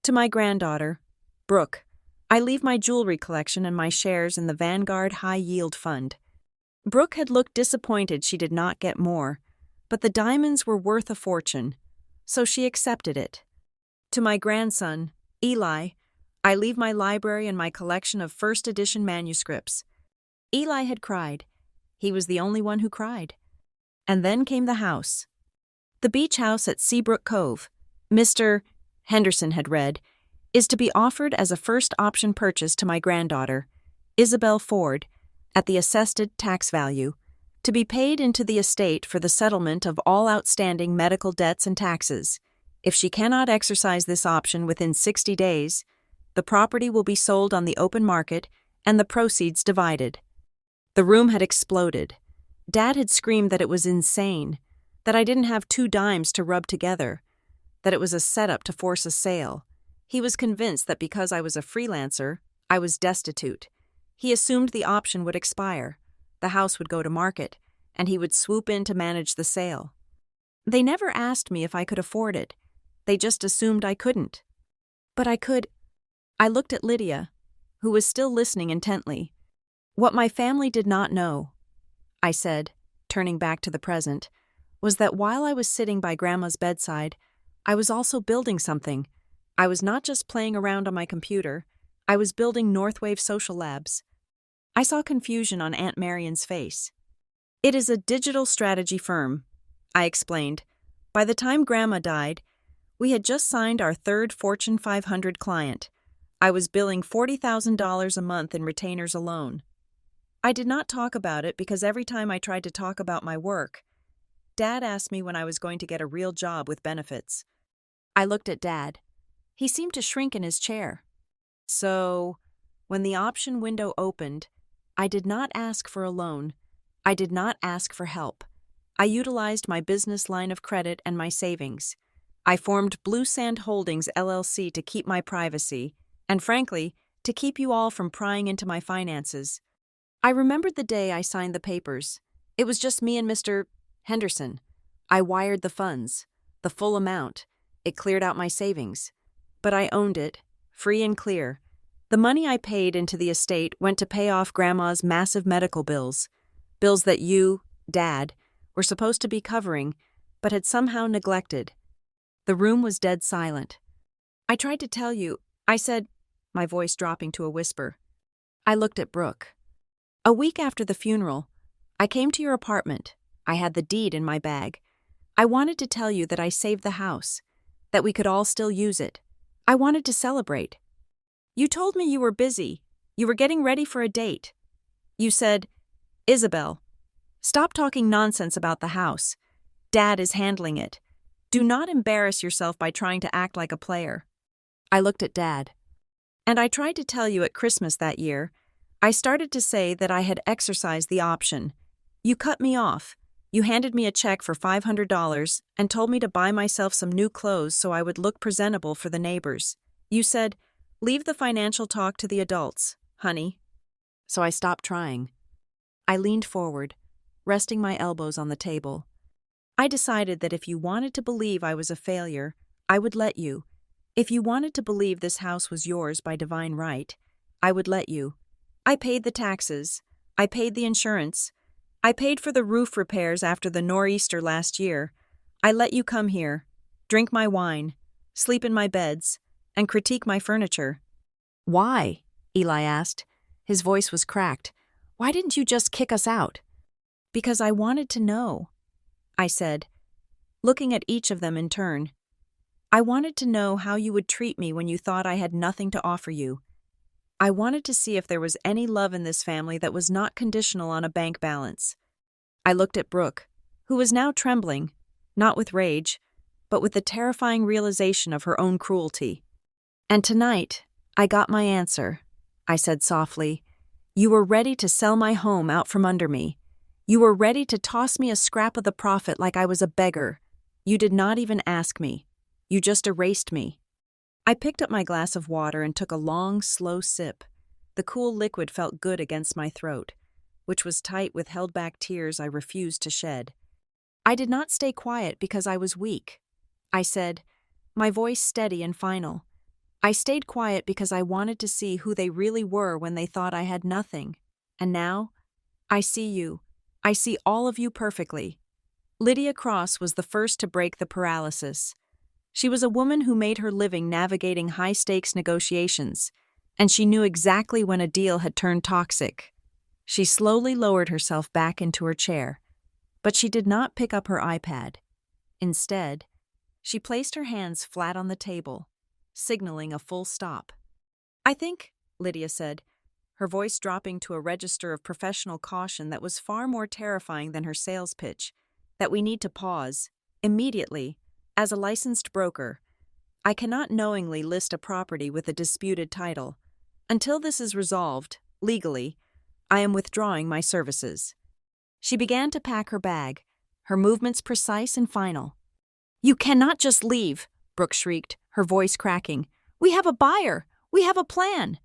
"To my granddaughter, Brooke, I leave my jewelry collection and my shares in the Vanguard High Yield Fund." Brooke had looked disappointed she did not get more, but the diamonds were worth a fortune, so she accepted it. "To my grandson, Eli, I leave my library and my collection of first edition manuscripts." Eli had cried. He was the only one who cried. And then came the house. "The beach house at Seabrook Cove," Mr. Henderson had read, "is to be offered as a first option purchase to my granddaughter, Isabel Ford, at the assessed tax value, to be paid into the estate for the settlement of all outstanding medical debts and taxes. If she cannot exercise this option within 60 days, the property will be sold on the open market and the proceeds divided." The room had exploded. Dad had screamed that it was insane, that I didn't have 2 dimes to rub together, that it was a setup to force a sale. He was convinced that because I was a freelancer, I was destitute. He assumed the option would expire, the house would go to market, and he would swoop in to manage the sale. They never asked me if I could afford it. They just assumed I couldn't. But I could. I looked at Lydia, who was still listening intently. What my family did not know, I said, turning back to the present, was that while I was sitting by Grandma's bedside, I was also building something. I was not just playing around on my computer, I was building Northwave Social Labs. I saw confusion on Aunt Marion's face. It is a digital strategy firm, I explained. By the time Grandma died, we had just signed our third Fortune 500 client. I was billing $40,000 a month in retainers alone. I did not talk about it because every time I tried to talk about my work, Dad asked me when I was going to get a real job with benefits. I looked at Dad. He seemed to shrink in his chair. So, when the option window opened, I did not ask for a loan. I did not ask for help. I utilized my business line of credit and my savings. I formed Blue Sand Holdings LLC to keep my privacy, and frankly, to keep you all from prying into my finances. I remembered the day I signed the papers. It was just me and Mr. Henderson. I wired the funds, the full amount. It cleared out my savings. But I owned it, free and clear. The money I paid into the estate went to pay off Grandma's massive medical bills. Bills that you, Dad, were supposed to be covering, but had somehow neglected. The room was dead silent. I tried to tell you, I said, my voice dropping to a whisper. I looked at Brooke. A week after the funeral, I came to your apartment. I had the deed in my bag. I wanted to tell you that I saved the house, that we could all still use it. I wanted to celebrate. You told me you were busy. You were getting ready for a date. You said, Isabel, stop talking nonsense about the house. Dad is handling it. Do not embarrass yourself by trying to act like a player. I looked at Dad. And I tried to tell you at Christmas that year. I started to say that I had exercised the option. You cut me off. You handed me a check for $500 and told me to buy myself some new clothes so I would look presentable for the neighbors. You said, leave the financial talk to the adults, honey. So I stopped trying. I leaned forward, resting my elbows on the table. I decided that if you wanted to believe I was a failure, I would let you. If you wanted to believe this house was yours by divine right, I would let you. I paid the taxes. I paid the insurance. I paid for the roof repairs after the nor'easter last year. I let you come here, drink my wine, sleep in my beds, and critique my furniture. Why? Eli asked. His voice was cracked. Why didn't you just kick us out? Because I wanted to know, I said, looking at each of them in turn. I wanted to know how you would treat me when you thought I had nothing to offer you. I wanted to see if there was any love in this family that was not conditional on a bank balance. I looked at Brooke, who was now trembling, not with rage, but with the terrifying realization of her own cruelty. And tonight, I got my answer, I said softly. You were ready to sell my home out from under me. You were ready to toss me a scrap of the profit like I was a beggar. You did not even ask me. You just erased me. I picked up my glass of water and took a long, slow sip. The cool liquid felt good against my throat, which was tight with held-back tears I refused to shed. I did not stay quiet because I was weak. I said, my voice steady and final. I stayed quiet because I wanted to see who they really were when they thought I had nothing. And now, I see you. I see all of you perfectly. Lydia Cross was the first to break the paralysis. She was a woman who made her living navigating high-stakes negotiations, and she knew exactly when a deal had turned toxic. She slowly lowered herself back into her chair, but she did not pick up her iPad. Instead, she placed her hands flat on the table, signaling a full stop. I think, Lydia said, her voice dropping to a register of professional caution that was far more terrifying than her sales pitch, that we need to pause, immediately. As a licensed broker, I cannot knowingly list a property with a disputed title. Until this is resolved, legally, I am withdrawing my services. She began to pack her bag, her movements precise and final. "You cannot just leave," Brooke shrieked, her voice cracking. "We have a buyer! We have a plan!"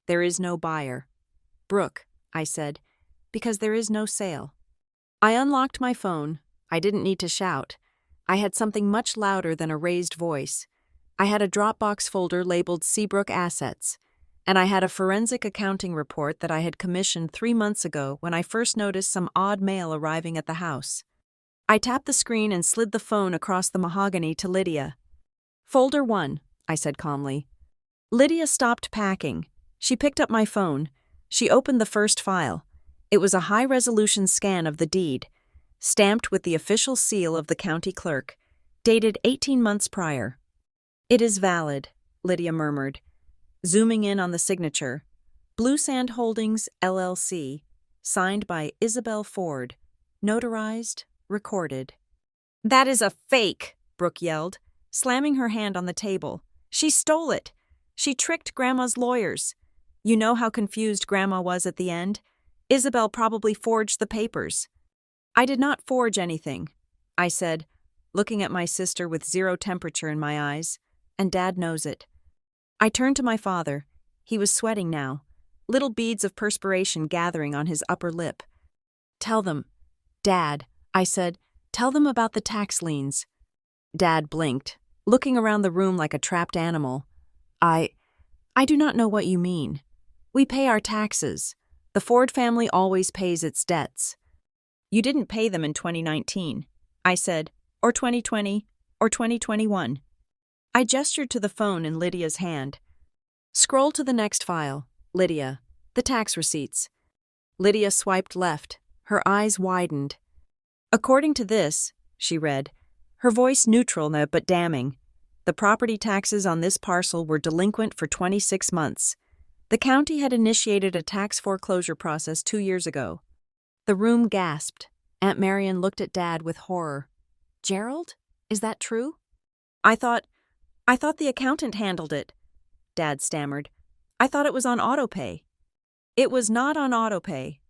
"There is no buyer, Brooke," I said, "because there is no sale." I unlocked my phone. I didn't need to shout. I had something much louder than a raised voice. I had a Dropbox folder labeled Seabrook Assets, and I had a forensic accounting report that I had commissioned 3 months ago when I first noticed some odd mail arriving at the house. I tapped the screen and slid the phone across the mahogany to Lydia. "Folder 1, I said calmly. Lydia stopped packing. She picked up my phone. She opened the first file. It was a high-resolution scan of the deed, stamped with the official seal of the county clerk, dated 18 months prior. "It is valid," Lydia murmured, zooming in on the signature. "Blue Sand Holdings, LLC, signed by Isabel Ford, notarized, recorded." "That is a fake," Brooke yelled, slamming her hand on the table. "She stole it. She tricked Grandma's lawyers. You know how confused Grandma was at the end? Isabel probably forged the papers." "I did not forge anything," I said, looking at my sister with zero temperature in my eyes, "and Dad knows it." I turned to my father. He was sweating now, little beads of perspiration gathering on his upper lip. "Tell them, Dad," I said, "tell them about the tax liens." Dad blinked, looking around the room like a trapped animal. I do not know what you mean. We pay our taxes. The Ford family always pays its debts." "You didn't pay them in 2019, I said, or 2020, or 2021. I gestured to the phone in Lydia's hand. "Scroll to the next file, Lydia, the tax receipts." Lydia swiped left, her eyes widened. "According to this," she read, her voice neutral but damning, "the property taxes on this parcel were delinquent for 26 months. The county had initiated a tax foreclosure process 2 years ago." The room gasped. Aunt Marion looked at Dad with horror. "Gerald? Is that true?" I thought the accountant handled it," Dad stammered. "I thought it was on autopay." "It was not on autopay."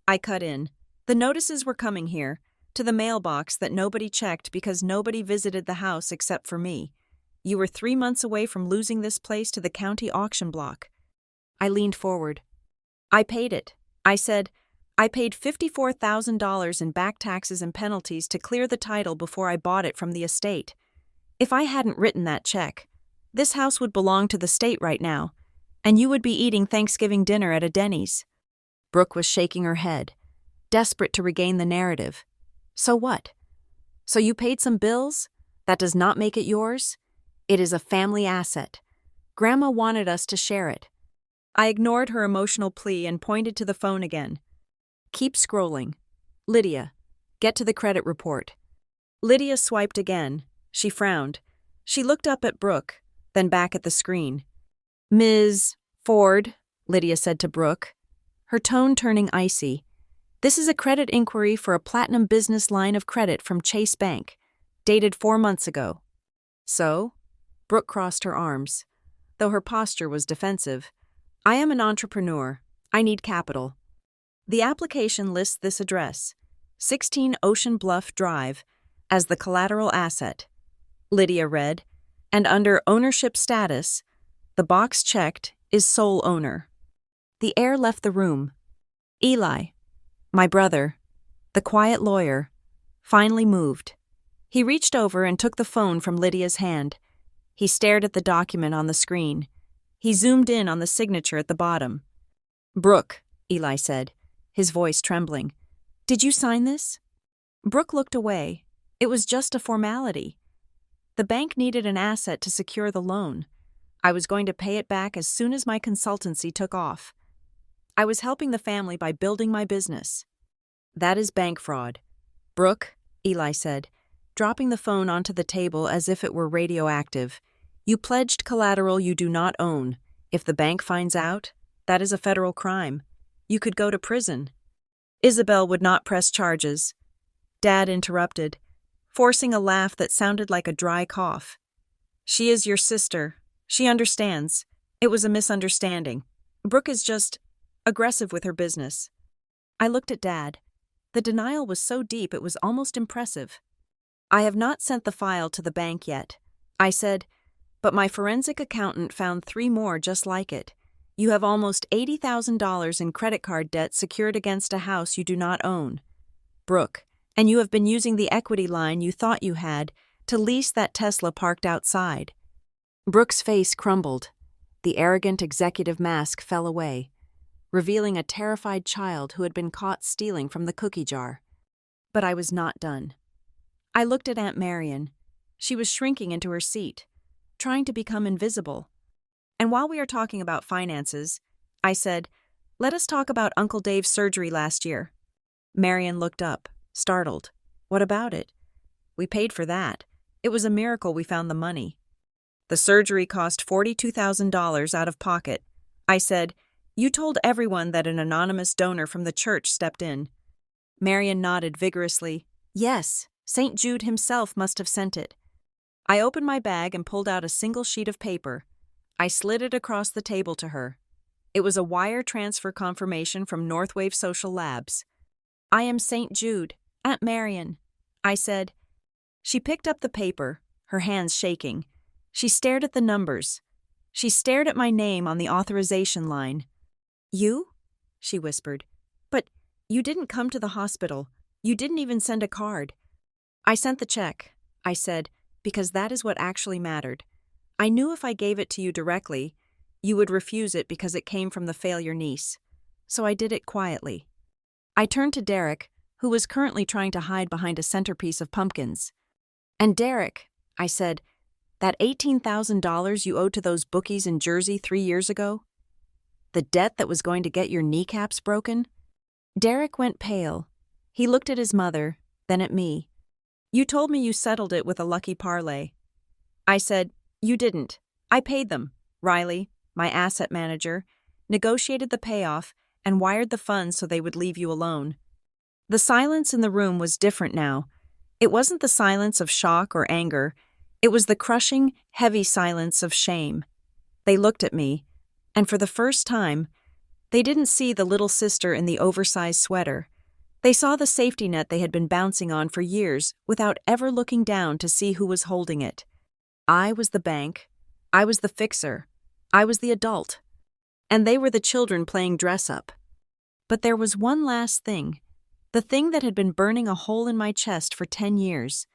I cut in. "The notices were coming here, to the mailbox that nobody checked because nobody visited the house except for me. You were 3 months away from losing this place to the county auction block." I leaned forward. "I paid it," I said. "I paid $54,000 in back taxes and penalties to clear the title before I bought it from the estate. If I hadn't written that check, this house would belong to the state right now, and you would be eating Thanksgiving dinner at a Denny's." Brooke was shaking her head, desperate to regain the narrative. "So what? So you paid some bills? That does not make it yours? It is a family asset. Grandma wanted us to share it." I ignored her emotional plea and pointed to the phone again. "Keep scrolling. Lydia, get to the credit report." Lydia swiped again. She frowned. She looked up at Brooke, then back at the screen. "Ms. Ford," Lydia said to Brooke, her tone turning icy, "this is a credit inquiry for a platinum business line of credit from Chase Bank, dated 4 months ago." "So?" Brooke crossed her arms. Though her posture was defensive, "I am an entrepreneur. I need capital. The application lists this address, 16 Ocean Bluff Drive, as the collateral asset," Lydia read, "and under ownership status, the box checked is sole owner." The air left the room. Eli, my brother, the quiet lawyer, finally moved. He reached over and took the phone from Lydia's hand. He stared at the document on the screen. He zoomed in on the signature at the bottom. "Brooke," Eli said, his voice trembling, "did you sign this?" Brooke looked away. It was just a formality. The bank needed an asset to secure the loan. I was going to pay it back as soon as my consultancy took off. I was helping the family by building my business. "That is bank fraud." "Brooke," Eli said, dropping the phone onto the table as if it were radioactive, "you pledged collateral you do not own. If the bank finds out, that is a federal crime. You could go to prison." "Isabel would not press charges," Dad interrupted, forcing a laugh that sounded like a dry cough. "She is your sister. She understands. It was a misunderstanding. Brooke is just aggressive with her business." I looked at Dad. The denial was so deep it was almost impressive. "I have not sent the file to the bank yet," I said, "but my forensic accountant found 3 more just like it. You have almost $80,000 in credit card debt secured against a house you do not own, Brooke, and you have been using the equity line you thought you had to lease that Tesla parked outside." Brooke's face crumbled. The arrogant executive mask fell away, revealing a terrified child who had been caught stealing from the cookie jar. But I was not done. I looked at Aunt Marion. She was shrinking into her seat, trying to become invisible. "And while we are talking about finances," I said, "let us talk about Uncle Dave's surgery last year." Marion looked up, startled. "What about it?" "We paid for that. It was a miracle we found the money." "The surgery cost $42,000 out of pocket." I said, "You told everyone that an anonymous donor from the church stepped in." Marion nodded vigorously. "Yes, St. Jude himself must have sent it." I opened my bag and pulled out a single sheet of paper. I slid it across the table to her. It was a wire transfer confirmation from Northwave Social Labs. "I am St. Jude, Aunt Marion," I said. She picked up the paper, her hands shaking. She stared at the numbers. She stared at my name on the authorization line. "You?" she whispered. "But you didn't come to the hospital. You didn't even send a card." "I sent the check," I said, "because that is what actually mattered. I knew if I gave it to you directly, you would refuse it because it came from the failure niece. So I did it quietly." I turned to Derek, who was currently trying to hide behind a centerpiece of pumpkins. "And Derek," I said, "that $18,000 you owed to those bookies in Jersey 3 years ago? The debt that was going to get your kneecaps broken?" Derek went pale. He looked at his mother, then at me. "You told me you settled it with a lucky parlay." I said, "You didn't. I paid them. Riley, my asset manager, negotiated the payoff and wired the funds so they would leave you alone." The silence in the room was different now. It wasn't the silence of shock or anger. It was the crushing, heavy silence of shame. They looked at me, and for the first time, they didn't see the little sister in the oversized sweater. They saw the safety net they had been bouncing on for years without ever looking down to see who was holding it. I was the bank. I was the fixer. I was the adult. And they were the children playing dress-up. But there was one last thing. The thing that had been burning a hole in my chest for 10 years.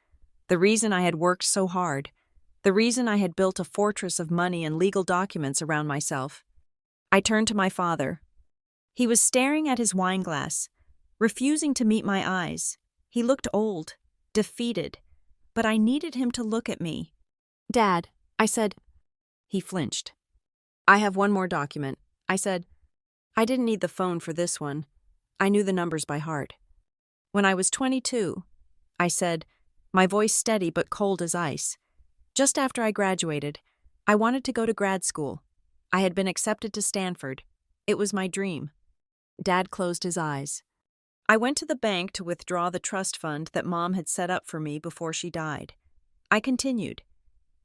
The reason I had worked so hard. The reason I had built a fortress of money and legal documents around myself. I turned to my father. He was staring at his wine glass, refusing to meet my eyes. He looked old, defeated, but I needed him to look at me. "Dad," I said. He flinched. "I have one more document," I said. I didn't need the phone for this one. I knew the numbers by heart. "When I was 22, I said, my voice steady but cold as ice. "Just after I graduated, I wanted to go to grad school. I had been accepted to Stanford. It was my dream." Dad closed his eyes. "I went to the bank to withdraw the trust fund that Mom had set up for me before she died." I continued.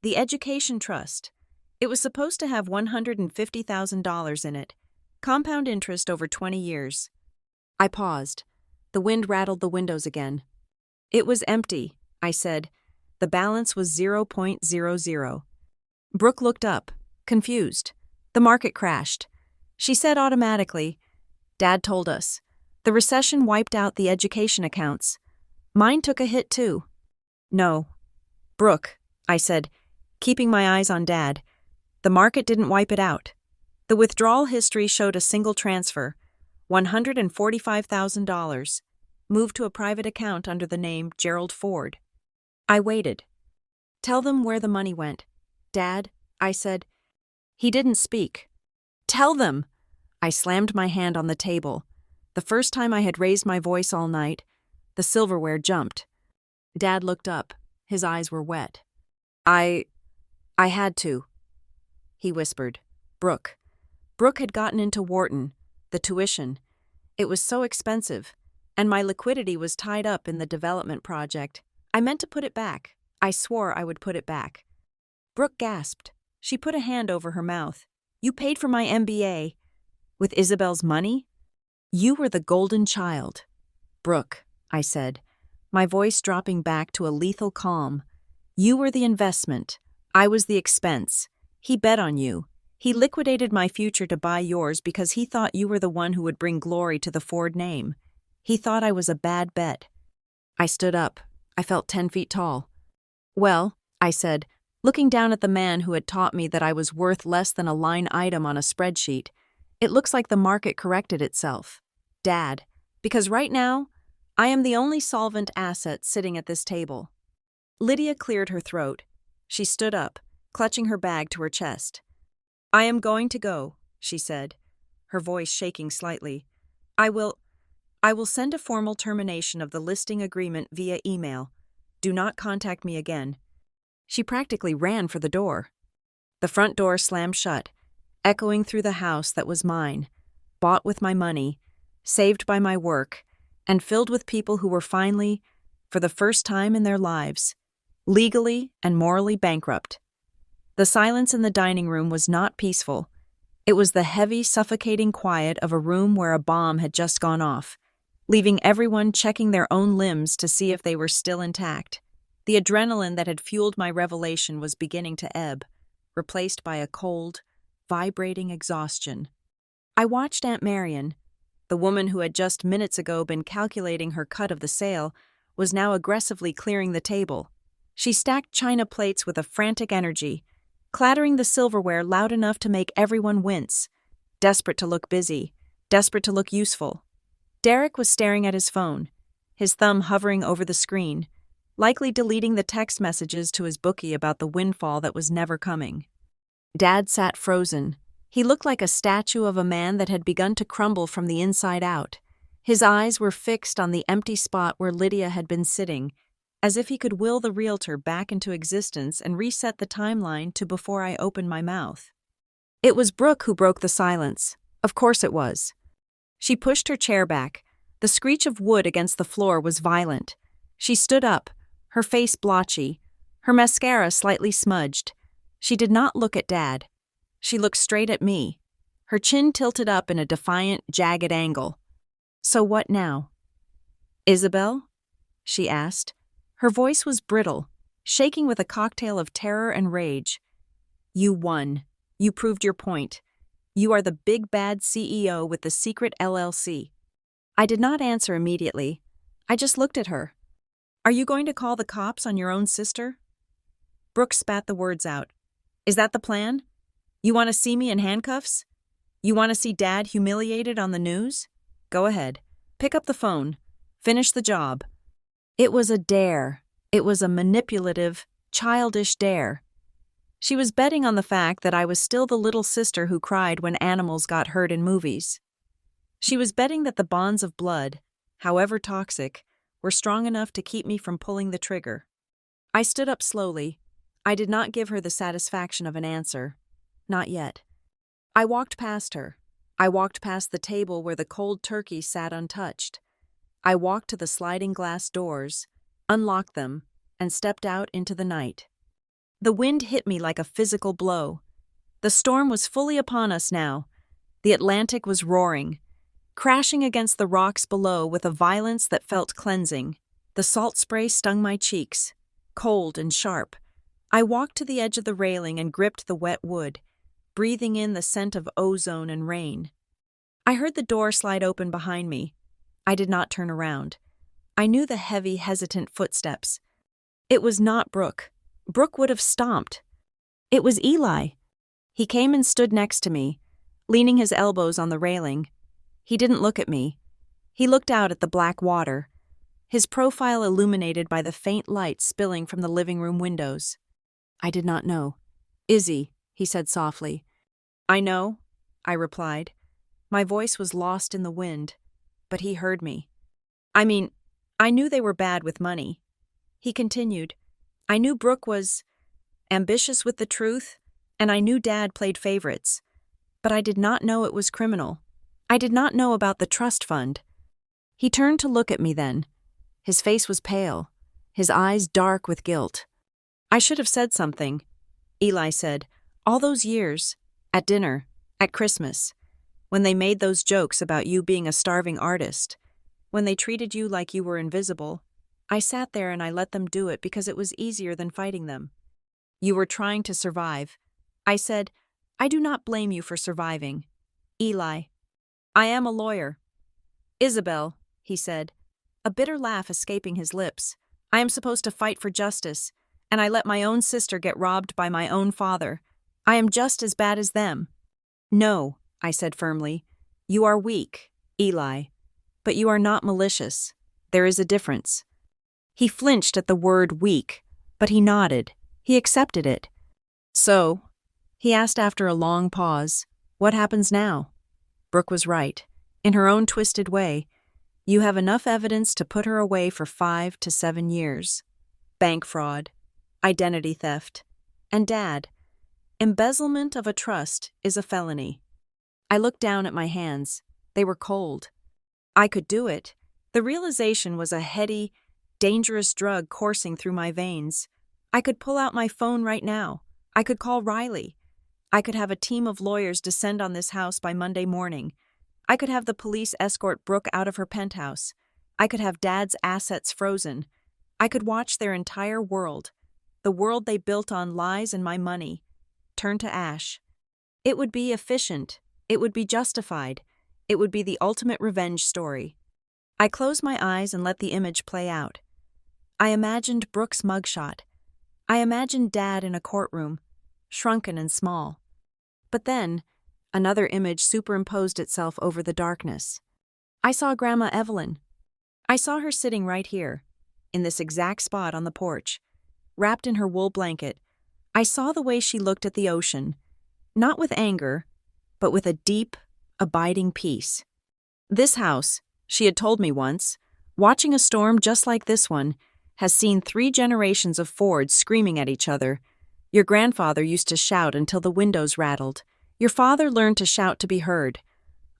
"The education trust. It was supposed to have $150,000 in it, compound interest over 20 years. I paused. The wind rattled the windows again. "It was empty," I said. "The balance was 0.00. Brooke looked up, confused. The market crashed. She said automatically, "Dad told us. The recession wiped out the education accounts. Mine took a hit too." "No. Brooke," I said, keeping my eyes on Dad. "The market didn't wipe it out. The withdrawal history showed a single transfer, $145,000, moved to a private account under the name Gerald Ford." I waited. "Tell them where the money went." "Dad," I said. He didn't speak. "Tell them!" I slammed my hand on the table. The first time I had raised my voice all night, the silverware jumped. Dad looked up. His eyes were wet. I had to," he whispered. Brooke had gotten into Wharton, the tuition. It was so expensive, and my liquidity was tied up in the development project. I meant to put it back. I swore I would put it back. Brooke gasped. She put a hand over her mouth. "You paid for my MBA. With Isabel's money? You were the golden child." Brooke, I said, my voice dropping back to a lethal calm. You were the investment. I was the expense. He bet on you. He liquidated my future to buy yours because he thought you were the one who would bring glory to the Ford name. He thought I was a bad bet. I stood up. I felt 10 feet tall. Well, I said, looking down at the man who had taught me that I was worth less than a line item on a spreadsheet, it looks like the market corrected itself. Dad, because right now, I am the only solvent asset sitting at this table. Lydia cleared her throat. She stood up, clutching her bag to her chest. I am going to go, she said, her voice shaking slightly. I will send a formal termination of the listing agreement via email. Do not contact me again. She practically ran for the door. The front door slammed shut, echoing through the house that was mine, bought with my money, saved by my work, and filled with people who were finally, for the first time in their lives, legally and morally bankrupt. The silence in the dining room was not peaceful. It was the heavy, suffocating quiet of a room where a bomb had just gone off, leaving everyone checking their own limbs to see if they were still intact. The adrenaline that had fueled my revelation was beginning to ebb, replaced by a cold, vibrating exhaustion. I watched Aunt Marion. The woman who had just minutes ago been calculating her cut of the sale was now aggressively clearing the table. She stacked china plates with a frantic energy, clattering the silverware loud enough to make everyone wince, desperate to look busy, desperate to look useful. Derek was staring at his phone, his thumb hovering over the screen, likely deleting the text messages to his bookie about the windfall that was never coming. Dad sat frozen. He looked like a statue of a man that had begun to crumble from the inside out. His eyes were fixed on the empty spot where Lydia had been sitting, as if he could will the Realtor back into existence and reset the timeline to before I opened my mouth. It was Brooke who broke the silence. Of course it was. She pushed her chair back. The screech of wood against the floor was violent. She stood up, her face blotchy, her mascara slightly smudged. She did not look at Dad. She looked straight at me, her chin tilted up in a defiant, jagged angle. So what now? Isabel? She asked. Her voice was brittle, shaking with a cocktail of terror and rage. You won. You proved your point. You are the big bad CEO with the secret LLC. I did not answer immediately. I just looked at her. Are you going to call the cops on your own sister? Brooke spat the words out. Is that the plan? You want to see me in handcuffs? You want to see Dad humiliated on the news? Go ahead. Pick up the phone. Finish the job. It was a dare. It was a manipulative, childish dare. She was betting on the fact that I was still the little sister who cried when animals got hurt in movies. She was betting that the bonds of blood, however toxic, were strong enough to keep me from pulling the trigger. I stood up slowly. I did not give her the satisfaction of an answer. Not yet. I walked past her. I walked past the table where the cold turkey sat untouched. I walked to the sliding glass doors, unlocked them, and stepped out into the night. The wind hit me like a physical blow. The storm was fully upon us now. The Atlantic was roaring, crashing against the rocks below with a violence that felt cleansing. The salt spray stung my cheeks, cold and sharp. I walked to the edge of the railing and gripped the wet wood, breathing in the scent of ozone and rain. I heard the door slide open behind me. I did not turn around. I knew the heavy, hesitant footsteps. It was not Brooke. Brooke would have stomped. It was Eli. He came and stood next to me, leaning his elbows on the railing. He didn't look at me. He looked out at the black water, his profile illuminated by the faint light spilling from the living room windows. I did not know. Izzy, he said softly. I know, I replied. My voice was lost in the wind, but he heard me. I knew they were bad with money. He continued. I knew Brooke was ambitious with the truth, and I knew Dad played favorites. But I did not know it was criminal. I did not know about the trust fund. He turned to look at me then. His face was pale, his eyes dark with guilt. I should have said something, Eli said. All those years, at dinner, at Christmas, when they made those jokes about you being a starving artist. When they treated you like you were invisible, I sat there and I let them do it because it was easier than fighting them. You were trying to survive. I said, I do not blame you for surviving. Eli, I am a lawyer. Isabel, he said, a bitter laugh escaping his lips. I am supposed to fight for justice, and I let my own sister get robbed by my own father. I am just as bad as them. No, I said firmly. You are weak, Eli. But you are not malicious. There is a difference. He flinched at the word weak, but he nodded. He accepted it. So, he asked after a long pause, what happens now? Brooke was right. In her own twisted way, you have enough evidence to put her away for 5 to 7 years. Bank fraud, identity theft, and Dad, embezzlement of a trust is a felony. I looked down at my hands. They were cold. I could do it. The realization was a heady, dangerous drug coursing through my veins. I could pull out my phone right now. I could call Riley. I could have a team of lawyers descend on this house by Monday morning. I could have the police escort Brooke out of her penthouse. I could have Dad's assets frozen. I could watch their entire world, the world they built on lies and my money, turn to ash. It would be efficient. It would be justified. It would be the ultimate revenge story. I closed my eyes and let the image play out. I imagined Brooke's mugshot. I imagined Dad in a courtroom, shrunken and small. But then, another image superimposed itself over the darkness. I saw Grandma Evelyn. I saw her sitting right here, in this exact spot on the porch, wrapped in her wool blanket. I saw the way she looked at the ocean, not with anger, but with a deep, abiding peace. This house, she had told me once, watching a storm just like this one, has seen 3 generations of Fords screaming at each other. Your grandfather used to shout until the windows rattled. Your father learned to shout to be heard.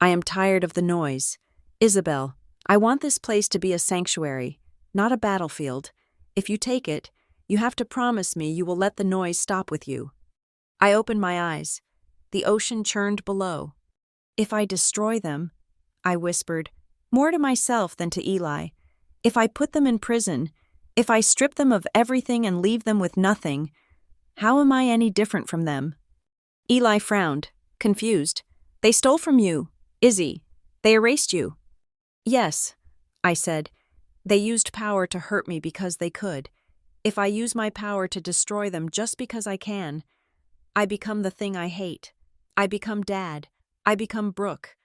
I am tired of the noise. Isabel, I want this place to be a sanctuary, not a battlefield. If you take it, you have to promise me you will let the noise stop with you. I opened my eyes. The ocean churned below. If I destroy them, I whispered, more to myself than to Eli. If I put them in prison, if I strip them of everything and leave them with nothing, how am I any different from them? Eli frowned, confused. They stole from you, Izzy. They erased you. Yes, I said. They used power to hurt me because they could. If I use my power to destroy them just because I can, I become the thing I hate. I become Dad. I become Brooke.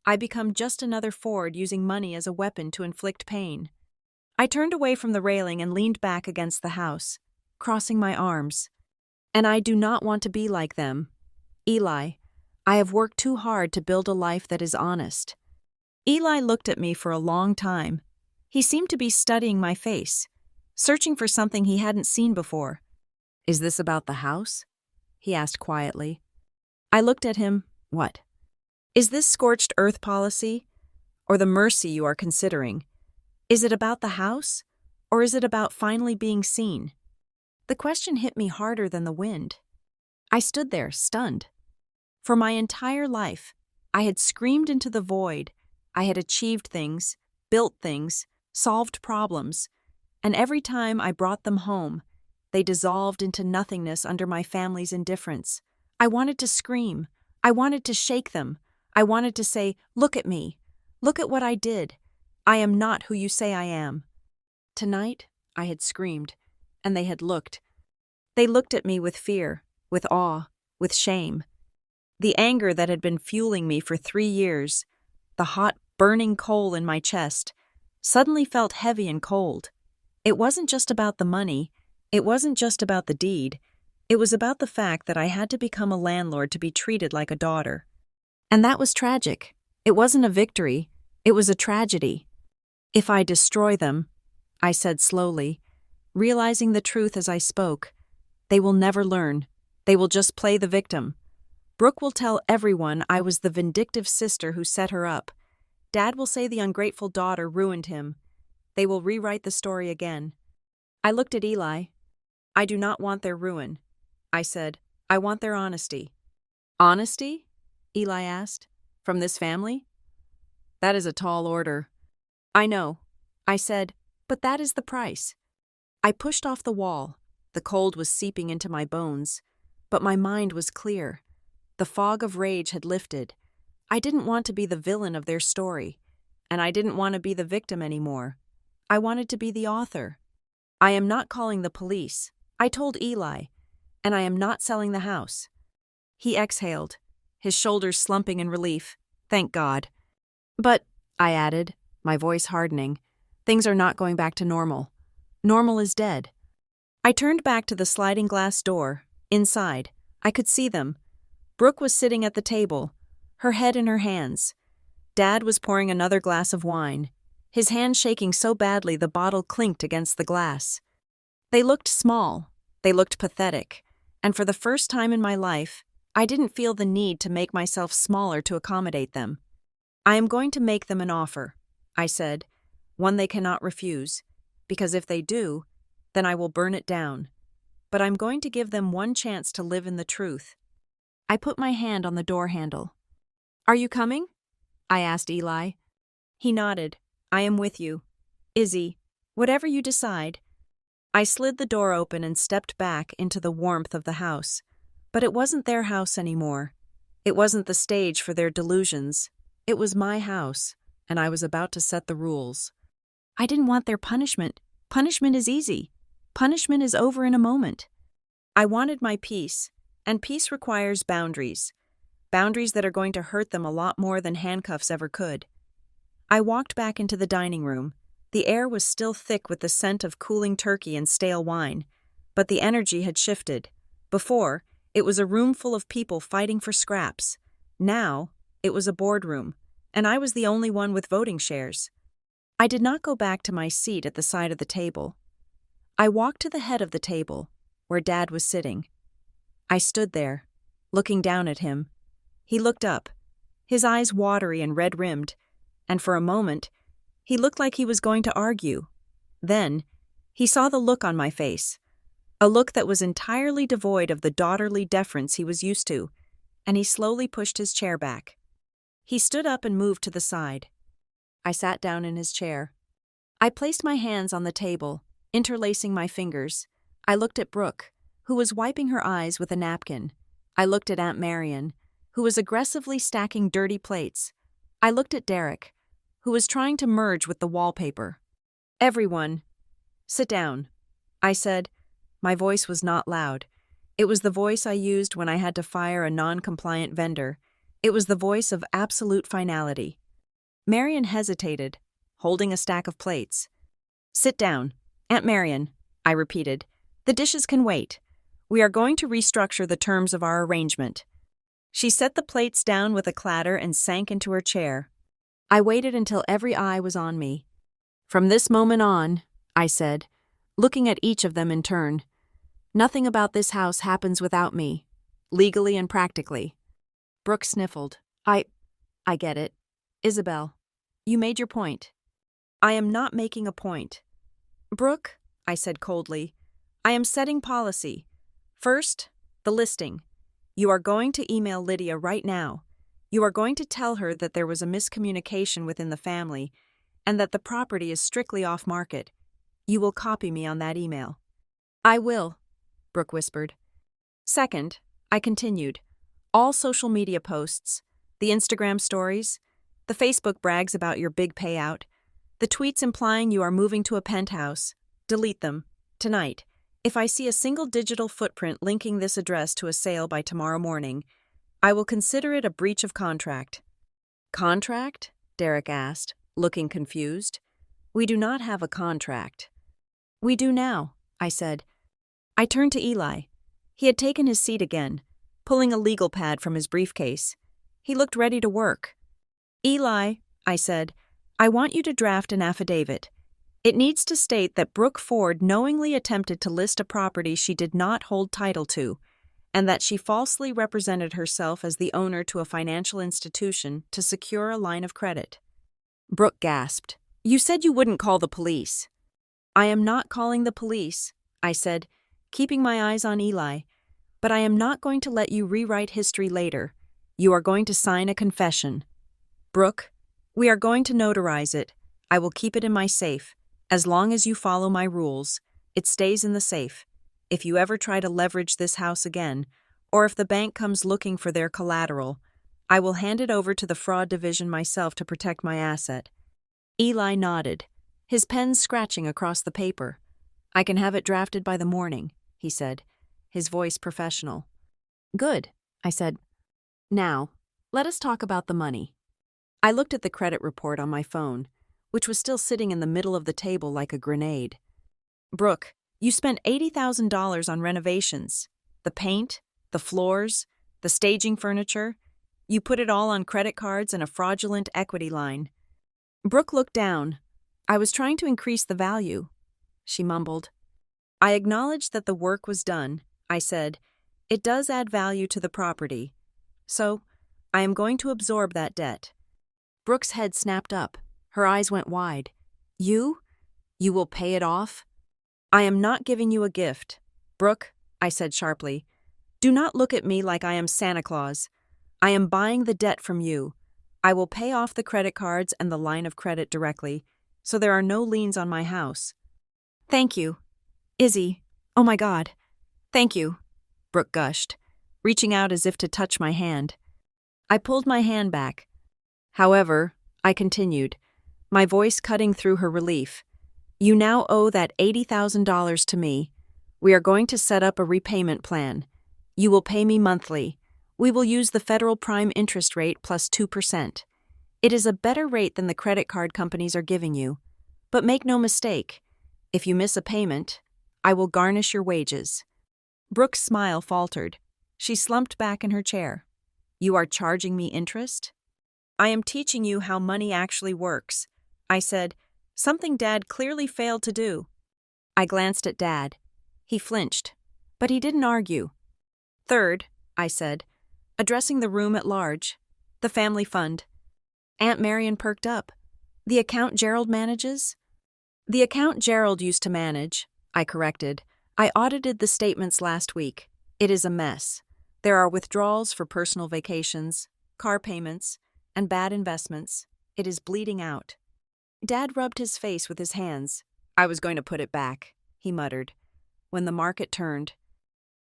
I become just another Ford using money as a weapon to inflict pain. I turned away from the railing and leaned back against the house, crossing my arms. And I do not want to be like them. Eli, I have worked too hard to build a life that is honest. Eli looked at me for a long time. He seemed to be studying my face, searching for something he hadn't seen before. Is this about the house? He asked quietly. I looked at him. What? Is this scorched earth policy, or the mercy you are considering? Is it about the house, or is it about finally being seen? The question hit me harder than the wind. I stood there, stunned. For my entire life, I had screamed into the void. I had achieved things, built things, solved problems, and every time I brought them home, they dissolved into nothingness under my family's indifference. I wanted to scream. I wanted to shake them. I wanted to say, look at me. Look at what I did. I am not who you say I am. Tonight, I had screamed, and they had looked. They looked at me with fear, with awe, with shame. The anger that had been fueling me for 3 years, the hot, burning coal in my chest, suddenly felt heavy and cold. It wasn't just about the money. It wasn't just about the deed. It was about the fact that I had to become a landlord to be treated like a daughter. And that was tragic. It wasn't a victory. It was a tragedy. If I destroy them, I said slowly, realizing the truth as I spoke, they will never learn. They will just play the victim. Brooke will tell everyone I was the vindictive sister who set her up. Dad will say the ungrateful daughter ruined him. They will rewrite the story again. I looked at Eli. I do not want their ruin. I said, I want their honesty. Honesty? Eli asked. From this family? That is a tall order. I know, I said, but that is the price. I pushed off the wall. The cold was seeping into my bones, but my mind was clear. The fog of rage had lifted. I didn't want to be the villain of their story, and I didn't want to be the victim anymore. I wanted to be the author. I am not calling the police, I told Eli, and I am not selling the house. He exhaled, his shoulders slumping in relief. Thank God. But, I added, my voice hardening, things are not going back to normal. Normal is dead. I turned back to the sliding glass door. Inside, I could see them. Brooke was sitting at the table, her head in her hands. Dad was pouring another glass of wine, his hand shaking so badly the bottle clinked against the glass. They looked small, they looked pathetic, and for the first time in my life, I didn't feel the need to make myself smaller to accommodate them. I am going to make them an offer, I said, one they cannot refuse, because if they do, then I will burn it down. But I'm going to give them one chance to live in the truth. I put my hand on the door handle. Are you coming? I asked Eli. He nodded. I am with you. Izzy, whatever you decide. I slid the door open and stepped back into the warmth of the house. But it wasn't their house anymore. It wasn't the stage for their delusions. It was my house, and I was about to set the rules. I didn't want their punishment. Punishment is easy. Punishment is over in a moment. I wanted my peace, and peace requires boundaries. Boundaries that are going to hurt them a lot more than handcuffs ever could. I walked back into the dining room. The air was still thick with the scent of cooling turkey and stale wine, but the energy had shifted. Before, it was a room full of people fighting for scraps. Now, it was a boardroom, and I was the only one with voting shares. I did not go back to my seat at the side of the table. I walked to the head of the table, where Dad was sitting. I stood there, looking down at him. He looked up, his eyes watery and red-rimmed, and for a moment, he looked like he was going to argue. Then, he saw the look on my face, a look that was entirely devoid of the daughterly deference he was used to, and he slowly pushed his chair back. He stood up and moved to the side. I sat down in his chair. I placed my hands on the table, interlacing my fingers. I looked at Brooke, who was wiping her eyes with a napkin. I looked at Aunt Marion, who was aggressively stacking dirty plates. I looked at Derek, who was trying to merge with the wallpaper. Everyone, sit down, I said. My voice was not loud. It was the voice I used when I had to fire a non-compliant vendor. It was the voice of absolute finality. Marion hesitated, holding a stack of plates. Sit down, Aunt Marion, I repeated. The dishes can wait. We are going to restructure the terms of our arrangement. She set the plates down with a clatter and sank into her chair. I waited until every eye was on me. From this moment on, I said, looking at each of them in turn, nothing about this house happens without me, legally and practically. Brooke sniffled. I get it. Isabel, you made your point. I am not making a point. Brooke, I said coldly, I am setting policy. First, the listing. You are going to email Lydia right now. You are going to tell her that there was a miscommunication within the family and that the property is strictly off-market. You will copy me on that email. I will, Brooke whispered. Second, I continued, all social media posts, the Instagram stories, the Facebook brags about your big payout, the tweets implying you are moving to a penthouse, delete them, tonight. If I see a single digital footprint linking this address to a sale by tomorrow morning, I will consider it a breach of contract. Contract? Derek asked, looking confused. We do not have a contract. We do now, I said. I turned to Eli. He had taken his seat again, pulling a legal pad from his briefcase. He looked ready to work. Eli, I said, I want you to draft an affidavit. It needs to state that Brooke Ford knowingly attempted to list a property she did not hold title to, and that she falsely represented herself as the owner to a financial institution to secure a line of credit. Brooke gasped. You said you wouldn't call the police. I am not calling the police, I said, keeping my eyes on Eli, but I am not going to let you rewrite history later. You are going to sign a confession. Brooke, we are going to notarize it. I will keep it in my safe. As long as you follow my rules, it stays in the safe. If you ever try to leverage this house again, or if the bank comes looking for their collateral, I will hand it over to the fraud division myself to protect my asset." Eli nodded, his pen scratching across the paper. "I can have it drafted by the morning," he said, his voice professional. "Good," I said. "Now, let us talk about the money." I looked at the credit report on my phone, which was still sitting in the middle of the table like a grenade. "Brooke, you spent $80,000 on renovations. The paint, the floors, the staging furniture. You put it all on credit cards and a fraudulent equity line." Brooke looked down. "I was trying to increase the value," she mumbled. "I acknowledged that the work was done," I said. "It does add value to the property. So, I am going to absorb that debt." Brooke's head snapped up. Her eyes went wide. "You? You will pay it off?" "I am not giving you a gift. Brooke," I said sharply, "do not look at me like I am Santa Claus. I am buying the debt from you. I will pay off the credit cards and the line of credit directly, so there are no liens on my house." "Thank you. Izzy, oh my God. Thank you," Brooke gushed, reaching out as if to touch my hand. I pulled my hand back. "However," I continued, my voice cutting through her relief, "you now owe that $80,000 to me. We are going to set up a repayment plan. You will pay me monthly. We will use the federal prime interest rate plus 2%. It is a better rate than the credit card companies are giving you. But make no mistake, if you miss a payment, I will garnish your wages." Brooke's smile faltered. She slumped back in her chair. "You are charging me interest?" "I am teaching you how money actually works," I said, something Dad clearly failed to do. I glanced at Dad. He flinched, but he didn't argue. "Third," I said, addressing the room at large, "the family fund." Aunt Marion perked up. "The account Gerald manages?" "The account Gerald used to manage," I corrected. "I audited the statements last week. It is a mess. There are withdrawals for personal vacations, car payments, and bad investments. It is bleeding out." Dad rubbed his face with his hands. "I was going to put it back," he muttered. "When the market turned."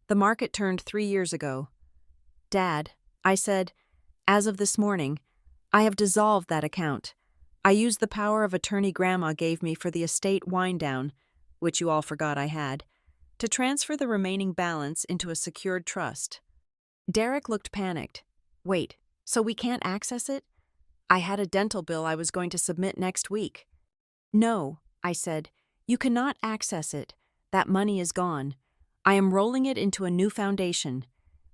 "The market turned 3 years ago." "Dad," I said, "as of this morning, I have dissolved that account. I used the power of attorney Grandma gave me for the estate wind-down, which you all forgot I had, to transfer the remaining balance into a secured trust." Derek looked panicked. "Wait, so we can't access it? I had a dental bill I was going to submit next week." "No," I said, "you cannot access it. That money is gone. I am rolling it into a new foundation,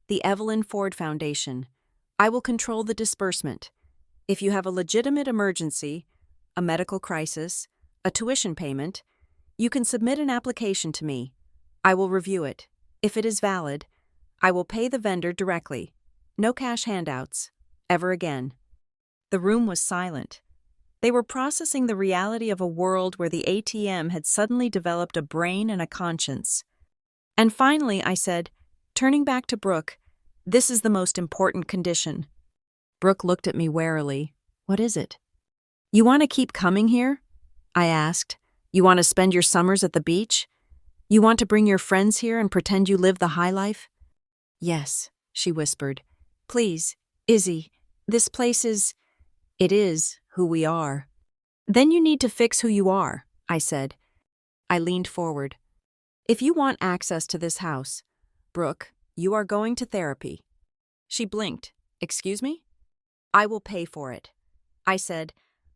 the Evelyn Ford Foundation. I will control the disbursement. If you have a legitimate emergency, a medical crisis, a tuition payment, you can submit an application to me. I will review it. If it is valid, I will pay the vendor directly. No cash handouts. Ever again." The room was silent. They were processing the reality of a world where the ATM had suddenly developed a brain and a conscience. And finally, I said, turning back to Brooke, "This is the most important condition." Brooke looked at me warily. "What is it?" "You want to keep coming here?" I asked. "You want to spend your summers at the beach? You want to bring your friends here and pretend you live the high life?" "Yes," she whispered. "Please, Izzy, this place is..." "It is who we are." "Then you need to fix who you are," I said. I leaned forward. "If you want access to this house, Brooke, you are going to therapy." She blinked. "Excuse me?" "I will pay for it." I said,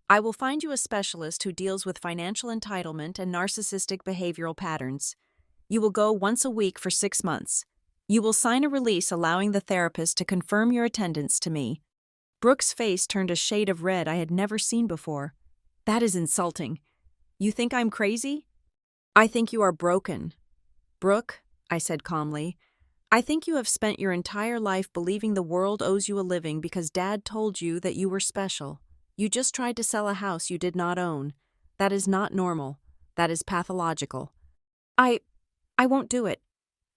"I will find you a specialist who deals with financial entitlement and narcissistic behavioral patterns. You will go once a week for 6 months. You will sign a release allowing the therapist to confirm your attendance to me." Brooke's face turned a shade of red I had never seen before. "That is insulting. You think I'm crazy?" "I think you are broken." "Brooke," I said calmly, "I think you have spent your entire life believing the world owes you a living because Dad told you that you were special. You just tried to sell a house you did not own. That is not normal. That is pathological." I won't do it,"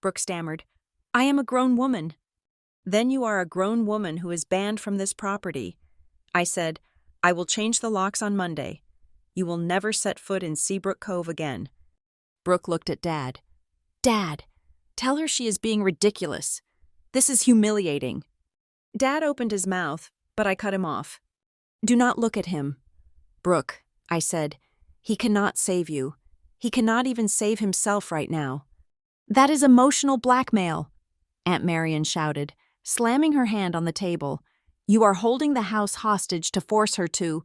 Brooke stammered. "I am a grown woman." "Then you are a grown woman who is banned from this property." I said, "I will change the locks on Monday." You will never set foot in Seabrook Cove again." Brooke looked at Dad. "Dad, tell her she is being ridiculous. This is humiliating." Dad opened his mouth, but I cut him off. "Do not look at him." "Brooke," I said, "he cannot save you. He cannot even save himself right now." "That is emotional blackmail," Aunt Marion shouted, slamming her hand on the table. "You are holding the house hostage to force her to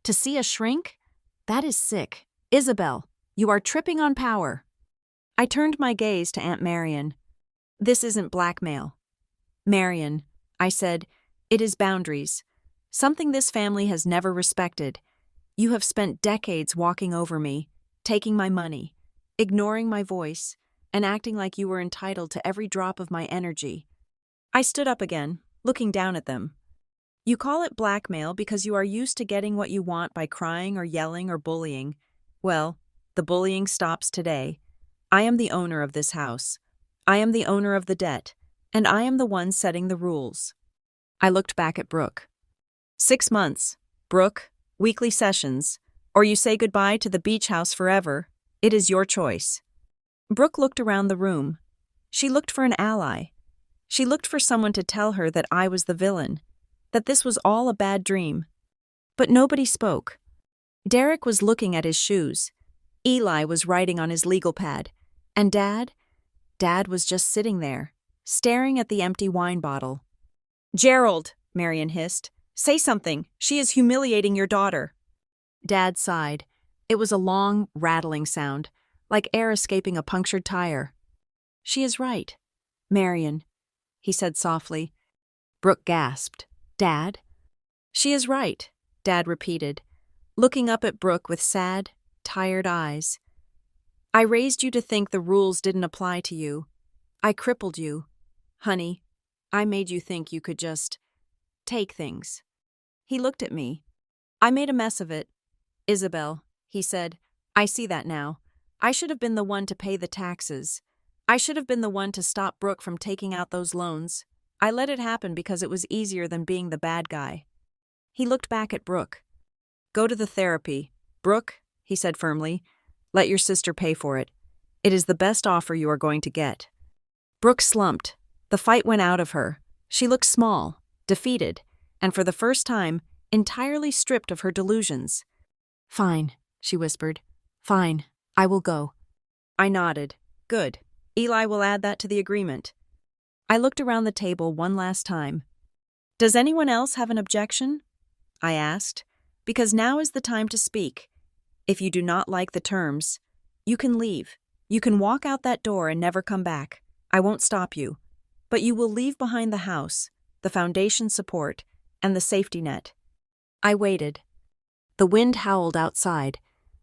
see a shrink? That is sick. Isabel, you are tripping on power." I turned my gaze to Aunt Marion. "This isn't blackmail." "Marion," I said, "it is boundaries. Something this family has never respected. You have spent decades walking over me, taking my money, ignoring my voice, and acting like you were entitled to every drop of my energy." I stood up again, looking down at them. "You call it blackmail because you are used to getting what you want by crying or yelling or bullying. Well, the bullying stops today. I am the owner of this house. I am the owner of the debt, and I am the one setting the rules." I looked back at Brooke. 6 months, Brooke, weekly sessions, or you say goodbye to the beach house forever. It is your choice." Brooke looked around the room. She looked for an ally. She looked for someone to tell her that I was the villain, that this was all a bad dream. But nobody spoke. Derek was looking at his shoes. Eli was writing on his legal pad. And Dad was just sitting there, staring at the empty wine bottle. "Gerald," Marion hissed, "say something. She is humiliating your daughter." Dad sighed. It was a long, rattling sound, like air escaping a punctured tire. "She is right, Marion," he said softly. Brooke gasped. "Dad?" "She is right," Dad repeated, looking up at Brooke with sad, tired eyes. "I raised you to think the rules didn't apply to you. I crippled you. Honey, I made you think you could just take things." He looked at me. "I made a mess of it. Isabel," he said, "I see that now. I should have been the one to pay the taxes. I should have been the one to stop Brooke from taking out those loans. I let it happen because it was easier than being the bad guy." He looked back at Brooke. "Go to the therapy. Brooke," he said firmly, "let your sister pay for it. It is the best offer you are going to get." Brooke slumped. The fight went out of her. She looked small, defeated, and for the first time, entirely stripped of her delusions. "Fine," she whispered. "Fine, I will go." I nodded. "Good. Eli will add that to the agreement." I looked around the table one last time. "Does anyone else have an objection?" I asked, "because now is the time to speak. If you do not like the terms, you can leave. You can walk out that door and never come back. I won't stop you. But you will leave behind the house, the foundation support, and the safety net." I waited. The wind howled outside.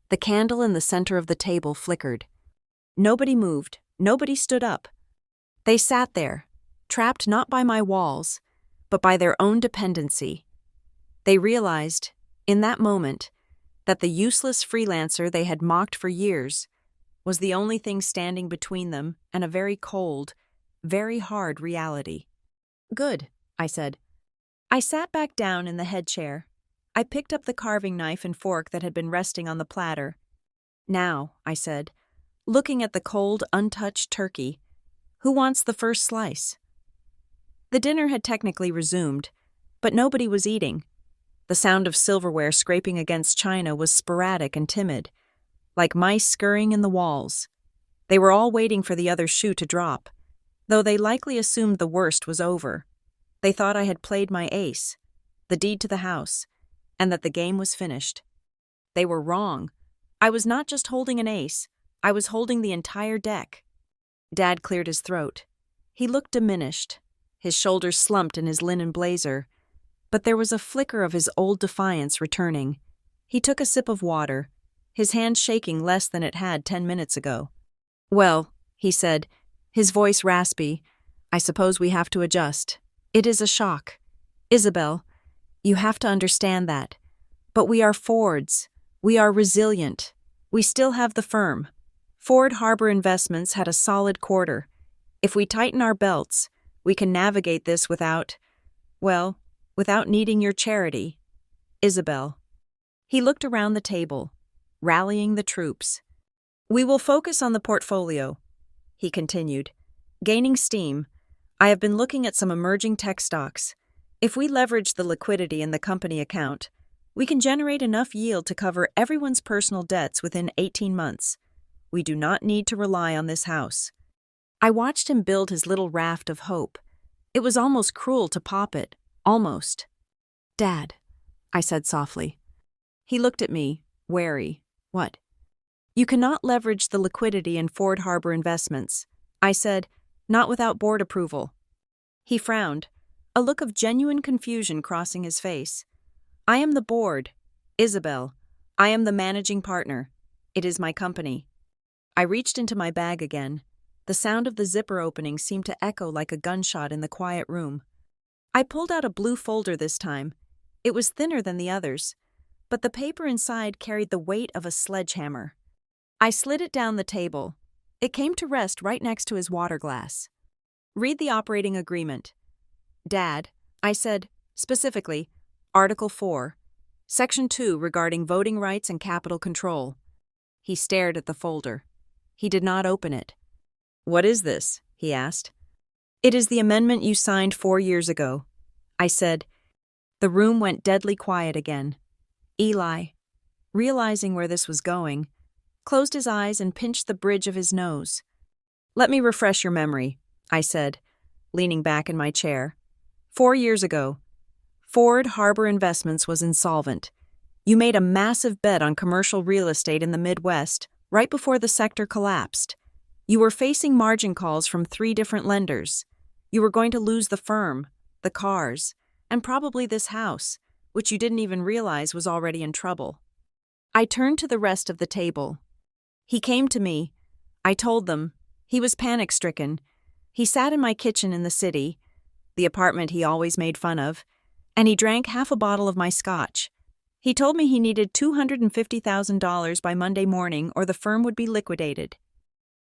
The candle in the center of the table flickered. Nobody moved. Nobody stood up. They sat there, trapped not by my walls, but by their own dependency. They realized, in that moment, that the useless freelancer they had mocked for years was the only thing standing between them and a very cold, very hard reality. "Good," I said. I sat back down in the head chair. I picked up the carving knife and fork that had been resting on the platter. "Now," I said, looking at the cold, untouched turkey, "who wants the first slice?" The dinner had technically resumed, but nobody was eating. The sound of silverware scraping against china was sporadic and timid, like mice scurrying in the walls. They were all waiting for the other shoe to drop, though they likely assumed the worst was over. They thought I had played my ace, the deed to the house, and that the game was finished. They were wrong. I was not just holding an ace, I was holding the entire deck. Dad cleared his throat. He looked diminished. His shoulders slumped in his linen blazer, but there was a flicker of his old defiance returning. He took a sip of water, his hand shaking less than it had 10 minutes ago. "Well," he said, his voice raspy, "I suppose we have to adjust. It is a shock. Isabel, you have to understand that. But we are Fords. We are resilient. We still have the firm. Ford Harbor Investments had a solid quarter. If we tighten our belts, we can navigate this without needing your charity. Isabel." He looked around the table. rallying the troops. "We will focus on the portfolio," he continued. "Gaining steam. I have been looking at some emerging tech stocks. If we leverage the liquidity in the company account, we can generate enough yield to cover everyone's personal debts within 18 months. We do not need to rely on this house." I watched him build his little raft of hope. It was almost cruel to pop it. Almost. "Dad," I said softly. He looked at me, wary. "What?" "You cannot leverage the liquidity in Ford Harbor Investments," I said, "not without board approval." He frowned, a look of genuine confusion crossing his face. "I am the board. Isabel. I am the managing partner. It is my company." I reached into my bag again. The sound of the zipper opening seemed to echo like a gunshot in the quiet room. I pulled out a blue folder this time. It was thinner than the others, but the paper inside carried the weight of a sledgehammer. I slid it down the table. It came to rest right next to his water glass. "Read the operating agreement." "Dad," I said, specifically, Article 4, Section 2 regarding voting rights and capital control. He stared at the folder. He did not open it. "What is this?" he asked. "It is the amendment you signed 4 years ago," I said. The room went deadly quiet again. Eli, realizing where this was going, closed his eyes and pinched the bridge of his nose. "Let me refresh your memory," I said, leaning back in my chair. 4 years ago, Ford Harbor Investments was insolvent. You made a massive bet on commercial real estate in the Midwest right before the sector collapsed. You were facing margin calls from 3 different lenders. You were going to lose the firm, the cars, and probably this house, which you didn't even realize was already in trouble. I turned to the rest of the table. He came to me. I told them. He was panic-stricken. He sat in my kitchen in the city, the apartment he always made fun of, and he drank half a bottle of my scotch. He told me he needed $250,000 by Monday morning or the firm would be liquidated.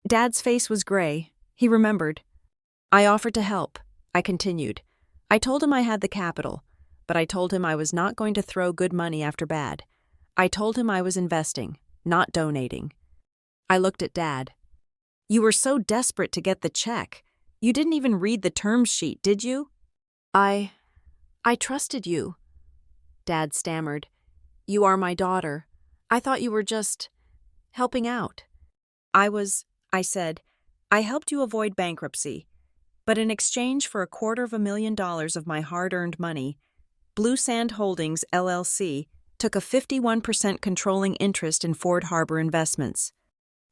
Dad's face was gray. He remembered. I offered to help. I continued. I told him I had the capital, but I told him I was not going to throw good money after bad. I told him I was investing, not donating. I looked at Dad. "You were so desperate to get the check. You didn't even read the terms sheet, did you?" I trusted you," Dad stammered. "You are my daughter. I thought you were just helping out." I said, "I helped you avoid bankruptcy, but in exchange for $250,000 of my hard-earned money, Blue Sand Holdings, LLC, took a 51% controlling interest in Ford Harbor Investments."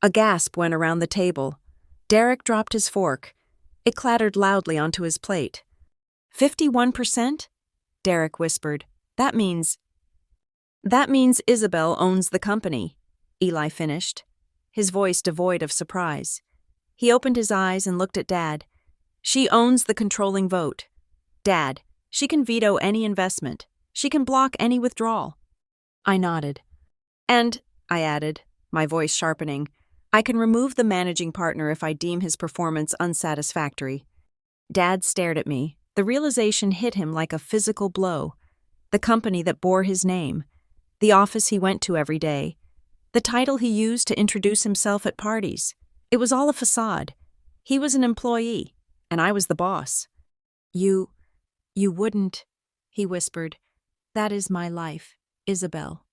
A gasp went around the table. Derek dropped his fork. It clattered loudly onto his plate. 51%? Derek whispered. That means Isabel owns the company," Eli finished, his voice devoid of surprise. He opened his eyes and looked at Dad. "She owns the controlling vote. Dad, she can veto any investment. She can block any withdrawal." I nodded. "And," I added, my voice sharpening, "I can remove the managing partner if I deem his performance unsatisfactory." Dad stared at me. The realization hit him like a physical blow. The company that bore his name, the office he went to every day, the title he used to introduce himself at parties. It was all a facade. He was an employee, and I was the boss. You wouldn't," he whispered. "That is my life, Isabel."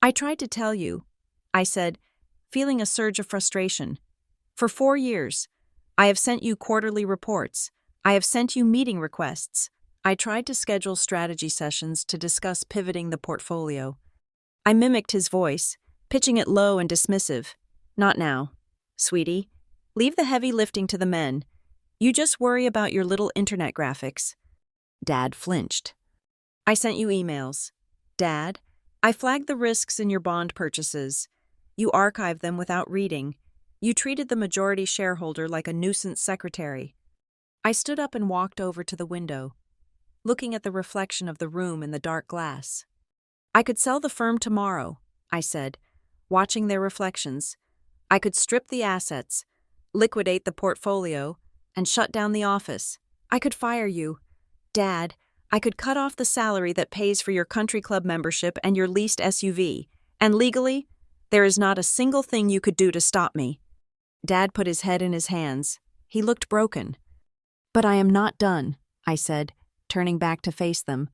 "I tried to tell you," I said, feeling a surge of frustration. "For 4 years, I have sent you quarterly reports. I have sent you meeting requests. I tried to schedule strategy sessions to discuss pivoting the portfolio." I mimicked his voice, pitching it low and dismissive. "Not now, sweetie. Leave the heavy lifting to the men. You just worry about your little internet graphics." Dad flinched. "I sent you emails. Dad, I flagged the risks in your bond purchases. You archived them without reading. You treated the majority shareholder like a nuisance secretary." I stood up and walked over to the window, looking at the reflection of the room in the dark glass. "I could sell the firm tomorrow," I said, watching their reflections. "I could strip the assets, liquidate the portfolio, and shut down the office. I could fire you. Dad, I could cut off the salary that pays for your country club membership and your leased SUV. And legally, There is not a single thing you could do to stop me." Dad put his head in his hands. He looked broken. "But I am not done," I said, turning back to face them.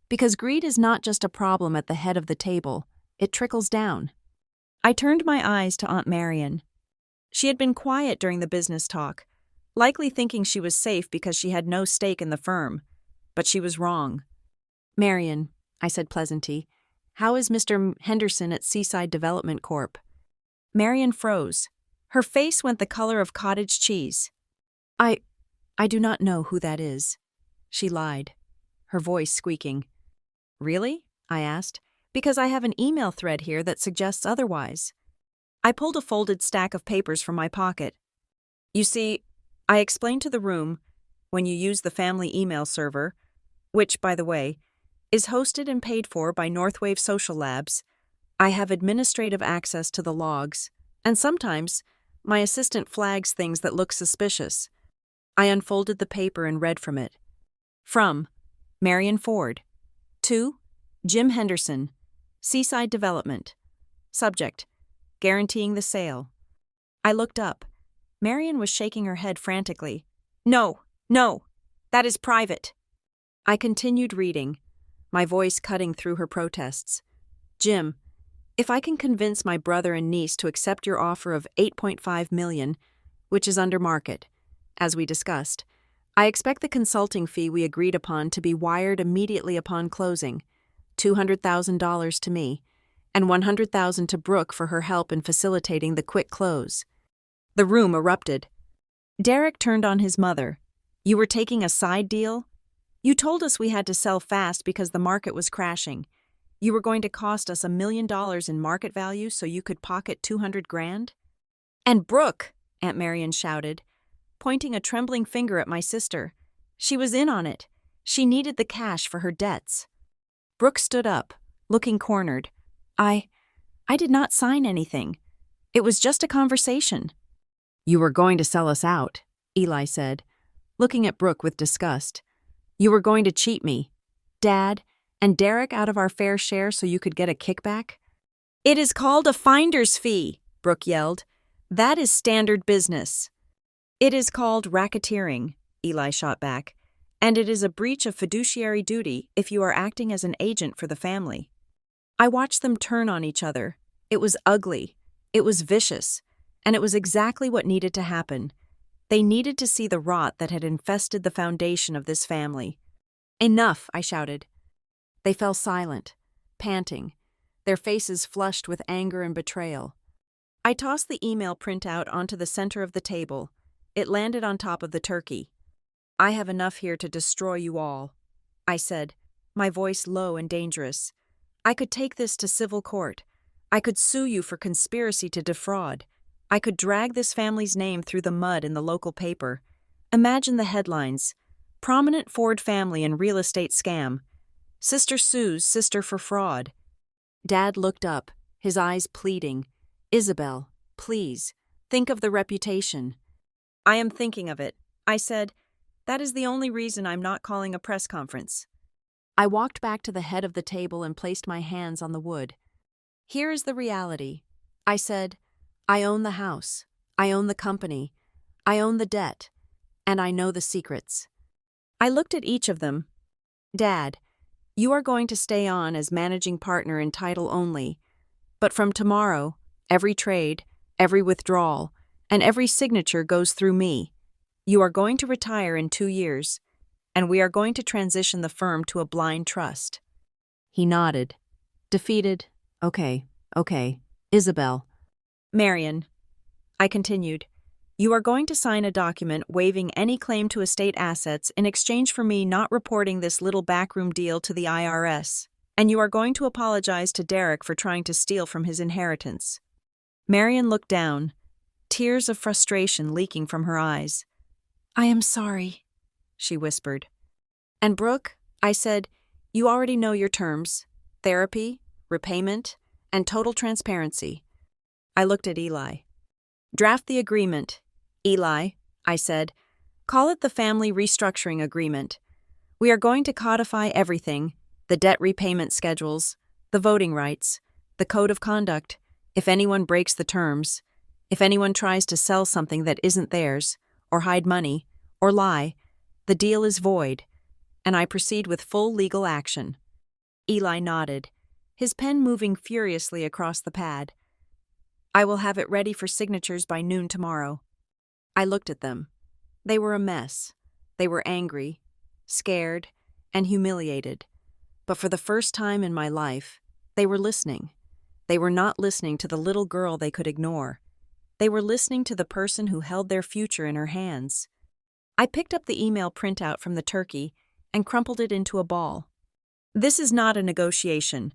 "Because greed is not just a problem at the head of the table, it trickles down." I turned my eyes to Aunt Marion. She had been quiet during the business talk, likely thinking she was safe because she had no stake in the firm. But she was wrong. "Marion," I said pleasantly, "how is Mr. Henderson at Seaside Development Corp.?" Marion froze. Her face went the color of cottage cheese. I do not know who that is," she lied, her voice squeaking. "Really?" I asked, "because I have an email thread here that suggests otherwise." I pulled a folded stack of papers from my pocket. "You see," I explained to the room, "when you use the family email server, which, by the way, is hosted and paid for by Northwave Social Labs, I have administrative access to the logs, and sometimes my assistant flags things that look suspicious." I unfolded the paper and read from it. From Marion Ford. To Jim Henderson, Seaside Development. Subject: guaranteeing the sale. I looked up. Marion was shaking her head frantically. No, that is private." I continued reading, my voice cutting through her protests. "Jim, if I can convince my brother and niece to accept your offer of $8.5 million, which is under market, as we discussed, I expect the consulting fee we agreed upon to be wired immediately upon closing, $200,000 to me, and $100,000 to Brooke for her help in facilitating the quick close." The room erupted. Derek turned on his mother. "You were taking a side deal? You told us we had to sell fast because the market was crashing. You were going to cost us $1 million in market value so you could pocket $200,000? And Brooke," Aunt Marion shouted, pointing a trembling finger at my sister. "She was in on it. She needed the cash for her debts." Brooke stood up, looking cornered. I did not sign anything. It was just a conversation." "You were going to sell us out," Eli said, looking at Brooke with disgust. "You were going to cheat me, Dad, and Derek out of our fair share so you could get a kickback?" "It is called a finder's fee," Brooke yelled. "That is standard business." "It is called racketeering," Eli shot back, "and it is a breach of fiduciary duty if you are acting as an agent for the family." I watched them turn on each other. It was ugly, it was vicious, and it was exactly what needed to happen. They needed to see the rot that had infested the foundation of this family. "Enough," I shouted. They fell silent, panting, their faces flushed with anger and betrayal. I tossed the email printout onto the center of the table. It landed on top of the turkey. "I have enough here to destroy you all," I said, my voice low and dangerous. "I could take this to civil court. I could sue you for conspiracy to defraud. I could drag this family's name through the mud in the local paper. Imagine the headlines. Prominent Ford family in real estate scam. Sister sues sister for fraud." Dad looked up, his eyes pleading. "Isabel, please, think of the reputation." "I am thinking of it," I said. "That is the only reason I'm not calling a press conference." I walked back to the head of the table and placed my hands on the wood. "Here is the reality," I said. "I own the house, I own the company, I own the debt, and I know the secrets." I looked at each of them. "Dad, you are going to stay on as managing partner in title only, but from tomorrow, every trade, every withdrawal, and every signature goes through me. You are going to retire in 2 years, and we are going to transition the firm to a blind trust." He nodded. Defeated. Okay. Isabel. "Marion," I continued, "you are going to sign a document waiving any claim to estate assets in exchange for me not reporting this little backroom deal to the IRS, and you are going to apologize to Derek for trying to steal from his inheritance." Marion looked down, tears of frustration leaking from her eyes. "I am sorry," she whispered. "And Brooke," I said, "you already know your terms: therapy, repayment, and total transparency." I looked at Eli. "Draft the agreement, Eli," I said. "Call it the Family Restructuring Agreement. We are going to codify everything: the debt repayment schedules, the voting rights, the code of conduct. If anyone breaks the terms, if anyone tries to sell something that isn't theirs, or hide money, or lie, the deal is void, and I proceed with full legal action." Eli nodded, his pen moving furiously across the pad. "I will have it ready for signatures by noon tomorrow." I looked at them. They were a mess. They were angry, scared, and humiliated. But for the first time in my life, they were listening. They were not listening to the little girl they could ignore. They were listening to the person who held their future in her hands. I picked up the email printout from the turkey and crumpled it into a ball. "This is not a negotiation,"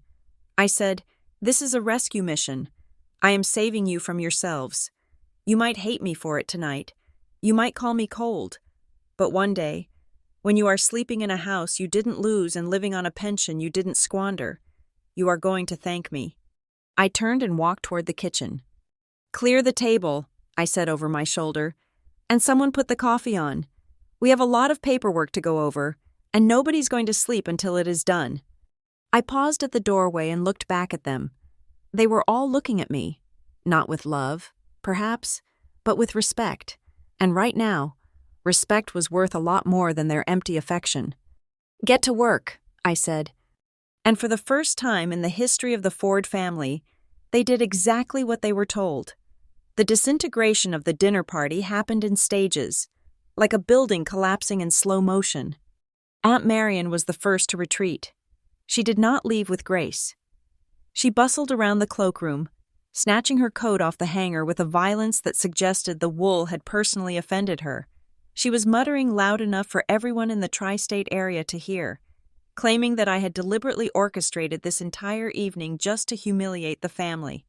I said. "This is a rescue mission. I am saving you from yourselves. You might hate me for it tonight. You might call me cold. But one day, when you are sleeping in a house you didn't lose and living on a pension you didn't squander, you are going to thank me." I turned and walked toward the kitchen. "Clear the table," I said over my shoulder, "and someone put the coffee on. We have a lot of paperwork to go over, and nobody's going to sleep until it is done." I paused at the doorway and looked back at them. They were all looking at me, not with love, perhaps, but with respect, and right now, respect was worth a lot more than their empty affection. "Get to work," I said. And for the first time in the history of the Ford family, they did exactly what they were told. The disintegration of the dinner party happened in stages, like a building collapsing in slow motion. Aunt Marion was the first to retreat. She did not leave with grace. She bustled around the cloakroom, snatching her coat off the hanger with a violence that suggested the wool had personally offended her. She was muttering loud enough for everyone in the tri-state area to hear, claiming that I had deliberately orchestrated this entire evening just to humiliate the family.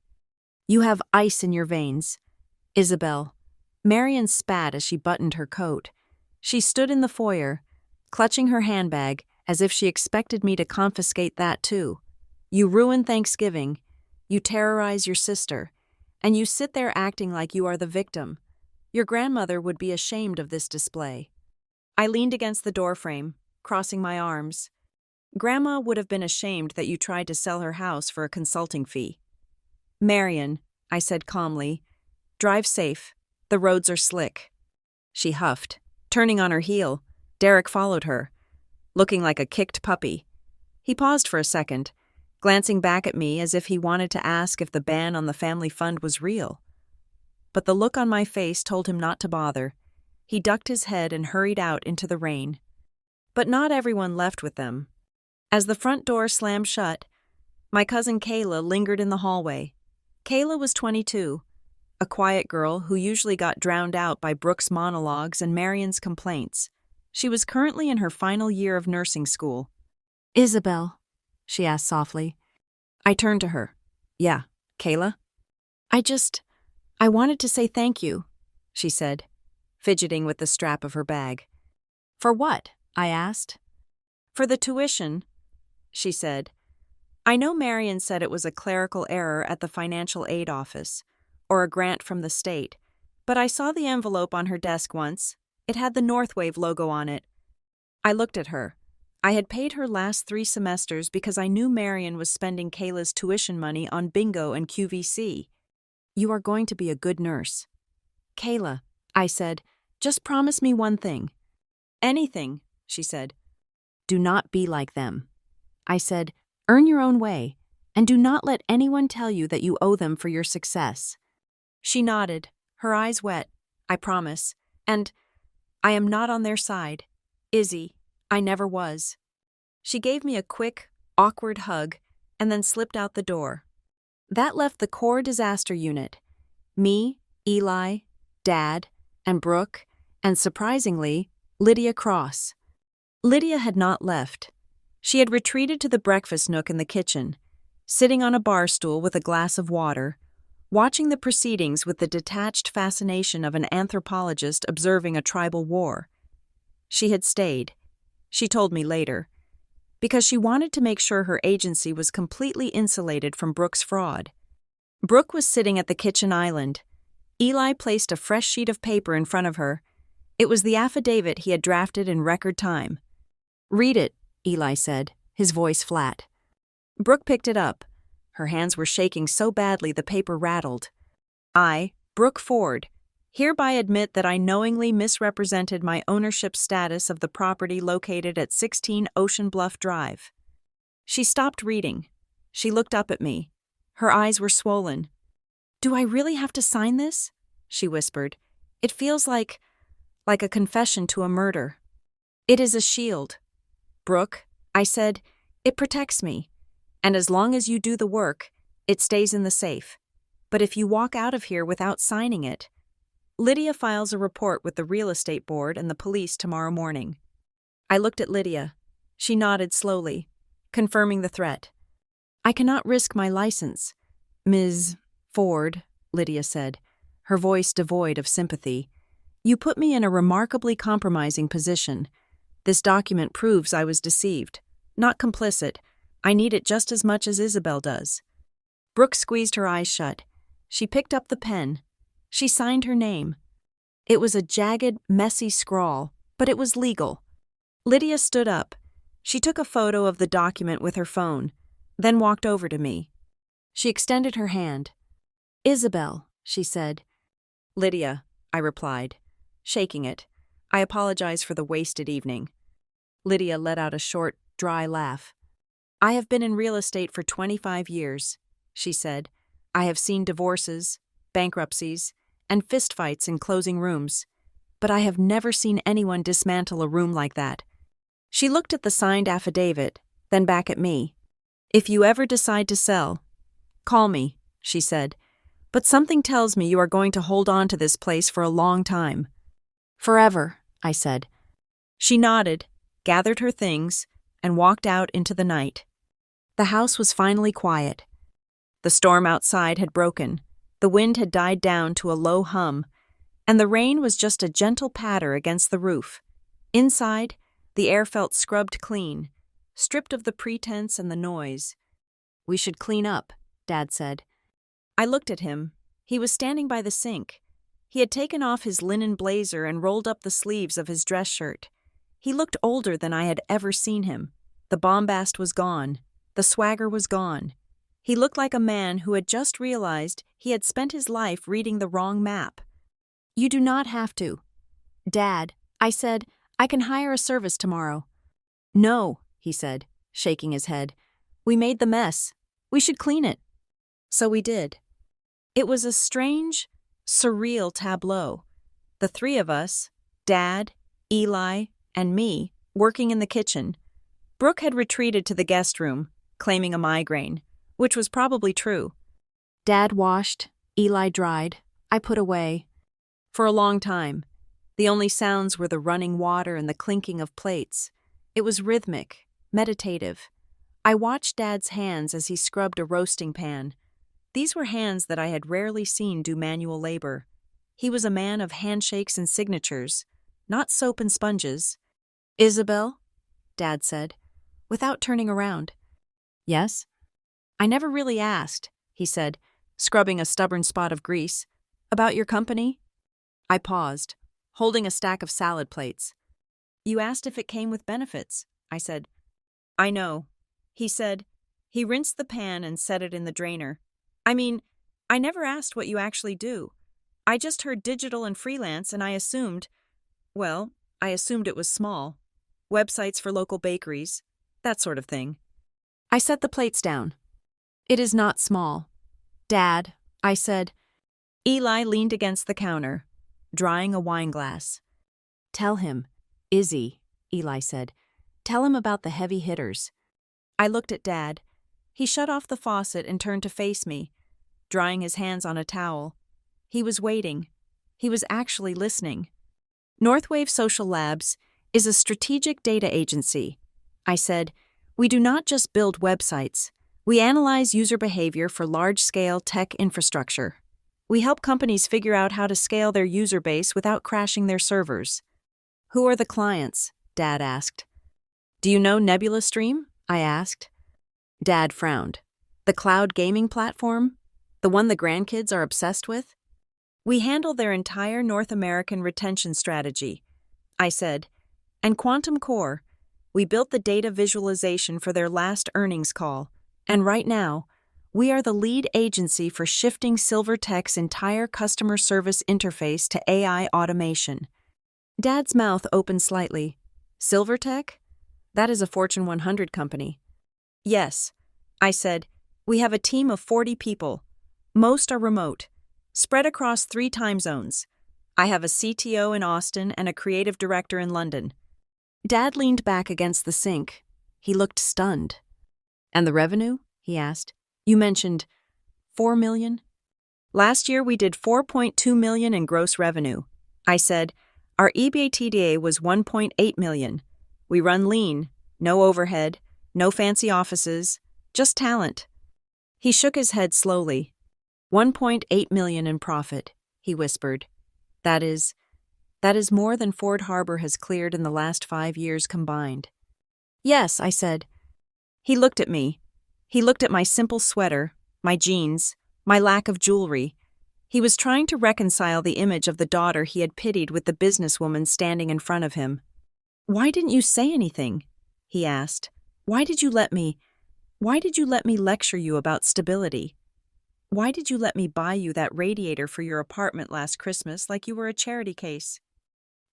"You have ice in your veins, Isabel." Marion spat as she buttoned her coat. She stood in the foyer, clutching her handbag as if she expected me to confiscate that too. "You ruin Thanksgiving, you terrorize your sister, and you sit there acting like you are the victim. Your grandmother would be ashamed of this display." I leaned against the doorframe, crossing my arms. "Grandma would have been ashamed that you tried to sell her house for a consulting fee." "Marion," I said calmly, "drive safe. The roads are slick." She huffed, turning on her heel. Derek followed her, looking like a kicked puppy. He paused for a second, glancing back at me as if he wanted to ask if the ban on the family fund was real. But the look on my face told him not to bother. He ducked his head and hurried out into the rain. But not everyone left with them. As the front door slammed shut, my cousin Kayla lingered in the hallway. Kayla was 22, a quiet girl who usually got drowned out by Brooke's monologues and Marion's complaints. She was currently in her final year of nursing school. "Isabel," she asked softly. I turned to her. "Yeah, Kayla?" I wanted to say thank you," she said, fidgeting with the strap of her bag. "For what?" I asked. "For the tuition," she said. "I know Marion said it was a clerical error at the financial aid office, or a grant from the state, but I saw the envelope on her desk once. It had the Northwave logo on it." I looked at her. I had paid her last 3 semesters because I knew Marion was spending Kayla's tuition money on bingo and QVC. "You are going to be a good nurse." "Kayla," I said, "just promise me one thing." "Anything," she said. "Do not be like them." I said, "Earn your own way, and do not let anyone tell you that you owe them for your success." She nodded, her eyes wet. "I promise. And I am not on their side. Izzy, I never was." She gave me a quick, awkward hug and then slipped out the door. That left the core disaster unit. Me, Eli, Dad, and Brooke, and surprisingly, Lydia Cross. Lydia had not left. She had retreated to the breakfast nook in the kitchen, sitting on a bar stool with a glass of water, watching the proceedings with the detached fascination of an anthropologist observing a tribal war. She had stayed, she told me later, because she wanted to make sure her agency was completely insulated from Brooke's fraud. Brooke was sitting at the kitchen island. Eli placed a fresh sheet of paper in front of her. It was the affidavit he had drafted in record time. "Read it," Eli said, his voice flat. Brooke picked it up, Her hands were shaking so badly the paper rattled. I, Brooke Ford, hereby admit that I knowingly misrepresented my ownership status of the property located at 16 Ocean Bluff Drive. She stopped reading. She looked up at me. Her eyes were swollen. "Do I really have to sign this?" she whispered. "It feels like a confession to a murder." "It is a shield, Brooke," I said. "It protects me. And as long as you do the work, it stays in the safe. But if you walk out of here without signing it..." "Lydia files a report with the real estate board and the police tomorrow morning." I looked at Lydia. She nodded slowly, confirming the threat. "I cannot risk my license, Ms. Ford," Lydia said, her voice devoid of sympathy. "You put me in a remarkably compromising position. This document proves I was deceived, not complicit. I need it just as much as Isabel does." Brooke squeezed her eyes shut. She picked up the pen. She signed her name. It was a jagged, messy scrawl, but it was legal. Lydia stood up. She took a photo of the document with her phone, then walked over to me. She extended her hand. "Isabel," she said. "Lydia," I replied, shaking it. "I apologize for the wasted evening." Lydia let out a short, dry laugh. "I have been in real estate for 25 years, she said. "I have seen divorces, bankruptcies, and fistfights in closing rooms, but I have never seen anyone dismantle a room like that." She looked at the signed affidavit, then back at me. "If you ever decide to sell, call me," she said. "But something tells me you are going to hold on to this place for a long time." "Forever," I said. She nodded, gathered her things, and walked out into the night. The house was finally quiet. The storm outside had broken, the wind had died down to a low hum, and the rain was just a gentle patter against the roof. Inside, the air felt scrubbed clean, stripped of the pretense and the noise. "We should clean up," Dad said. I looked at him. He was standing by the sink. He had taken off his linen blazer and rolled up the sleeves of his dress shirt. He looked older than I had ever seen him. The bombast was gone. The swagger was gone. He looked like a man who had just realized he had spent his life reading the wrong map. "You do not have to." "Dad," I said, "I can hire a service tomorrow." "No," he said, shaking his head. "We made the mess. We should clean it." So we did. It was a strange, surreal tableau. The three of us, Dad, Eli, and me, working in the kitchen. Brooke had retreated to the guest room, claiming a migraine, which was probably true. Dad washed, Eli dried, I put away. For a long time, the only sounds were the running water and the clinking of plates. It was rhythmic, meditative. I watched Dad's hands as he scrubbed a roasting pan. These were hands that I had rarely seen do manual labor. He was a man of handshakes and signatures, not soap and sponges. "Isabel?" Dad said, without turning around. "Yes?" "I never really asked," he said, scrubbing a stubborn spot of grease. "About your company?" I paused, holding a stack of salad plates. "You asked if it came with benefits," I said. "I know," he said. He rinsed the pan and set it in the drainer. "I mean, I never asked what you actually do. I just heard digital and freelance and I assumed it was small. Websites for local bakeries, that sort of thing." I set the plates down. "It is not small. Dad," I said. Eli leaned against the counter, drying a wine glass. "Tell him, Izzy," Eli said. "Tell him about the heavy hitters." I looked at Dad. He shut off the faucet and turned to face me, drying his hands on a towel. He was waiting. He was actually listening. "Northwave Social Labs is a strategic data agency," I said. "We do not just build websites. We analyze user behavior for large-scale tech infrastructure. We help companies figure out how to scale their user base without crashing their servers." "Who are the clients?" Dad asked. "Do you know Nebula Stream?" I asked. Dad frowned. "The cloud gaming platform? The one the grandkids are obsessed with?" "We handle their entire North American retention strategy," I said. "And Quantum Core. We built the data visualization for their last earnings call. And right now, We are the lead agency for shifting Silvertech's entire customer service interface to AI automation. Dad's mouth opened slightly. Silvertech? That is a Fortune 100 company. Yes, I said. We have a team of 40 people. Most are remote, spread across 3 time zones. I have a CTO in Austin and a creative director in London. Dad leaned back against the sink. He looked stunned. And the revenue? He asked. You mentioned 4 million? Last year we did 4.2 million in gross revenue. I said, our EBITDA was 1.8 million. We run lean, no overhead, no fancy offices, just talent. He shook his head slowly. 1.8 million in profit, he whispered. That is more than Ford Harbor has cleared in the last 5 years combined. Yes, I said. He looked at me. He looked at my simple sweater, my jeans, my lack of jewelry. He was trying to reconcile the image of the daughter he had pitied with the businesswoman standing in front of him. Why didn't you say anything? He asked. Why did you let me lecture you about stability? Why did you let me buy you that radiator for your apartment last Christmas like you were a charity case?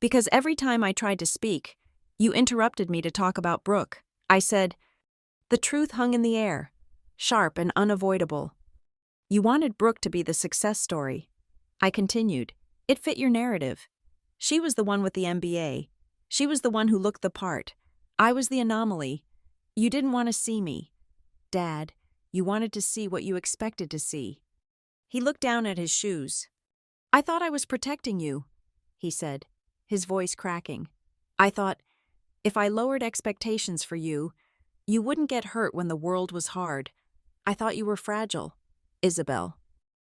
Because every time I tried to speak, you interrupted me to talk about Brooke. I said, the truth hung in the air, sharp and unavoidable. You wanted Brooke to be the success story. I continued. It fit your narrative. She was the one with the MBA. She was the one who looked the part. I was the anomaly. You didn't want to see me. Dad, you wanted to see what you expected to see. He looked down at his shoes. I thought I was protecting you, he said, his voice cracking. I thought, if I lowered expectations for you, you wouldn't get hurt when the world was hard. I thought you were fragile. Isabel.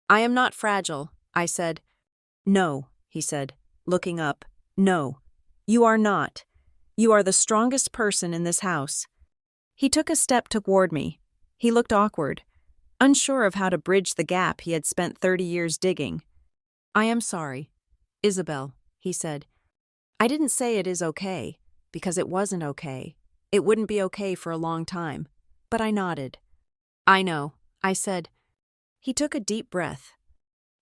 I am not fragile, I said. No, he said, looking up. No, you are not. You are the strongest person in this house. He took a step toward me. He looked awkward, unsure of how to bridge the gap he had spent 30 years digging. I am sorry, Isabel, he said. I didn't say it is okay, because it wasn't okay. It wouldn't be okay for a long time. But I nodded. I know, I said. He took a deep breath.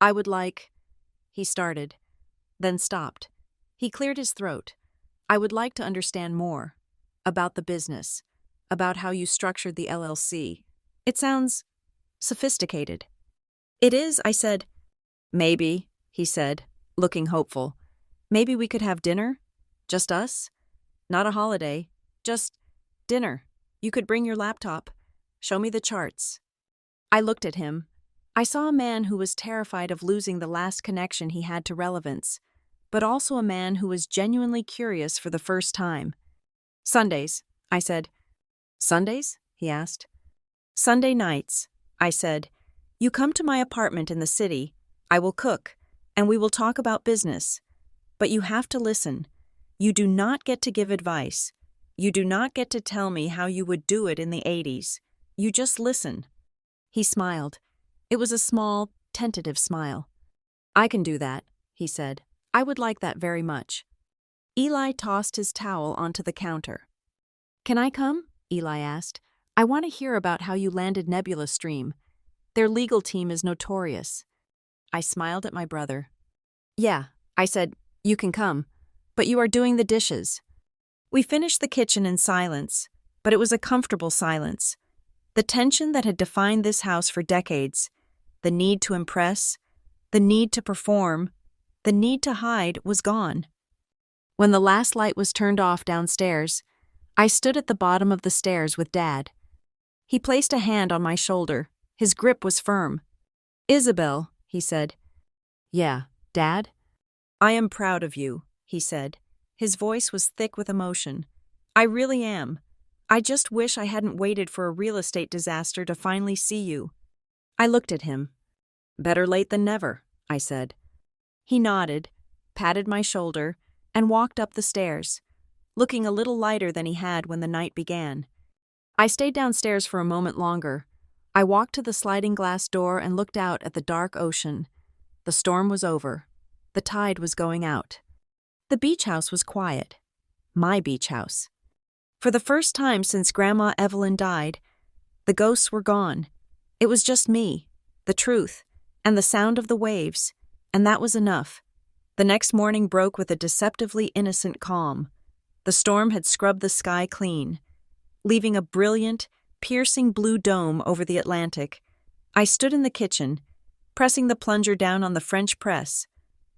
I would like, he started, then stopped. He cleared his throat. I would like to understand more about the business, about how you structured the LLC. It sounds sophisticated. It is, I said. Maybe, he said, looking hopeful. Maybe we could have dinner? Just us? Not a holiday, just dinner. You could bring your laptop. Show me the charts. I looked at him. I saw a man who was terrified of losing the last connection he had to relevance, but also a man who was genuinely curious for the first time. Sundays, I said. Sundays? He asked. Sunday nights, I said. You come to my apartment in the city. I will cook, and we will talk about business. But you have to listen. You do not get to give advice. You do not get to tell me how you would do it in the 80s. You just listen. He smiled. It was a small, tentative smile. I can do that, he said. I would like that very much. Eli tossed his towel onto the counter. Can I come? Eli asked. I want to hear about how you landed Nebula Stream. Their legal team is notorious. I smiled at my brother. Yeah, I said, you can come, but you are doing the dishes. We finished the kitchen in silence, but it was a comfortable silence. The tension that had defined this house for decades, the need to impress, the need to perform, the need to hide was gone. When the last light was turned off downstairs, I stood at the bottom of the stairs with Dad. He placed a hand on my shoulder. His grip was firm. Isabel, he said. Yeah, Dad? I am proud of you, he said. His voice was thick with emotion. I really am. I just wish I hadn't waited for a real estate disaster to finally see you. I looked at him. Better late than never, I said. He nodded, patted my shoulder, and walked up the stairs, looking a little lighter than he had when the night began. I stayed downstairs for a moment longer. I walked to the sliding glass door and looked out at the dark ocean. The storm was over. The tide was going out. The beach house was quiet. My beach house. For the first time since Grandma Evelyn died, the ghosts were gone. It was just me, the truth, and the sound of the waves, and that was enough. The next morning broke with a deceptively innocent calm. The storm had scrubbed the sky clean, leaving a brilliant, piercing blue dome over the Atlantic. I stood in the kitchen, pressing the plunger down on the French press,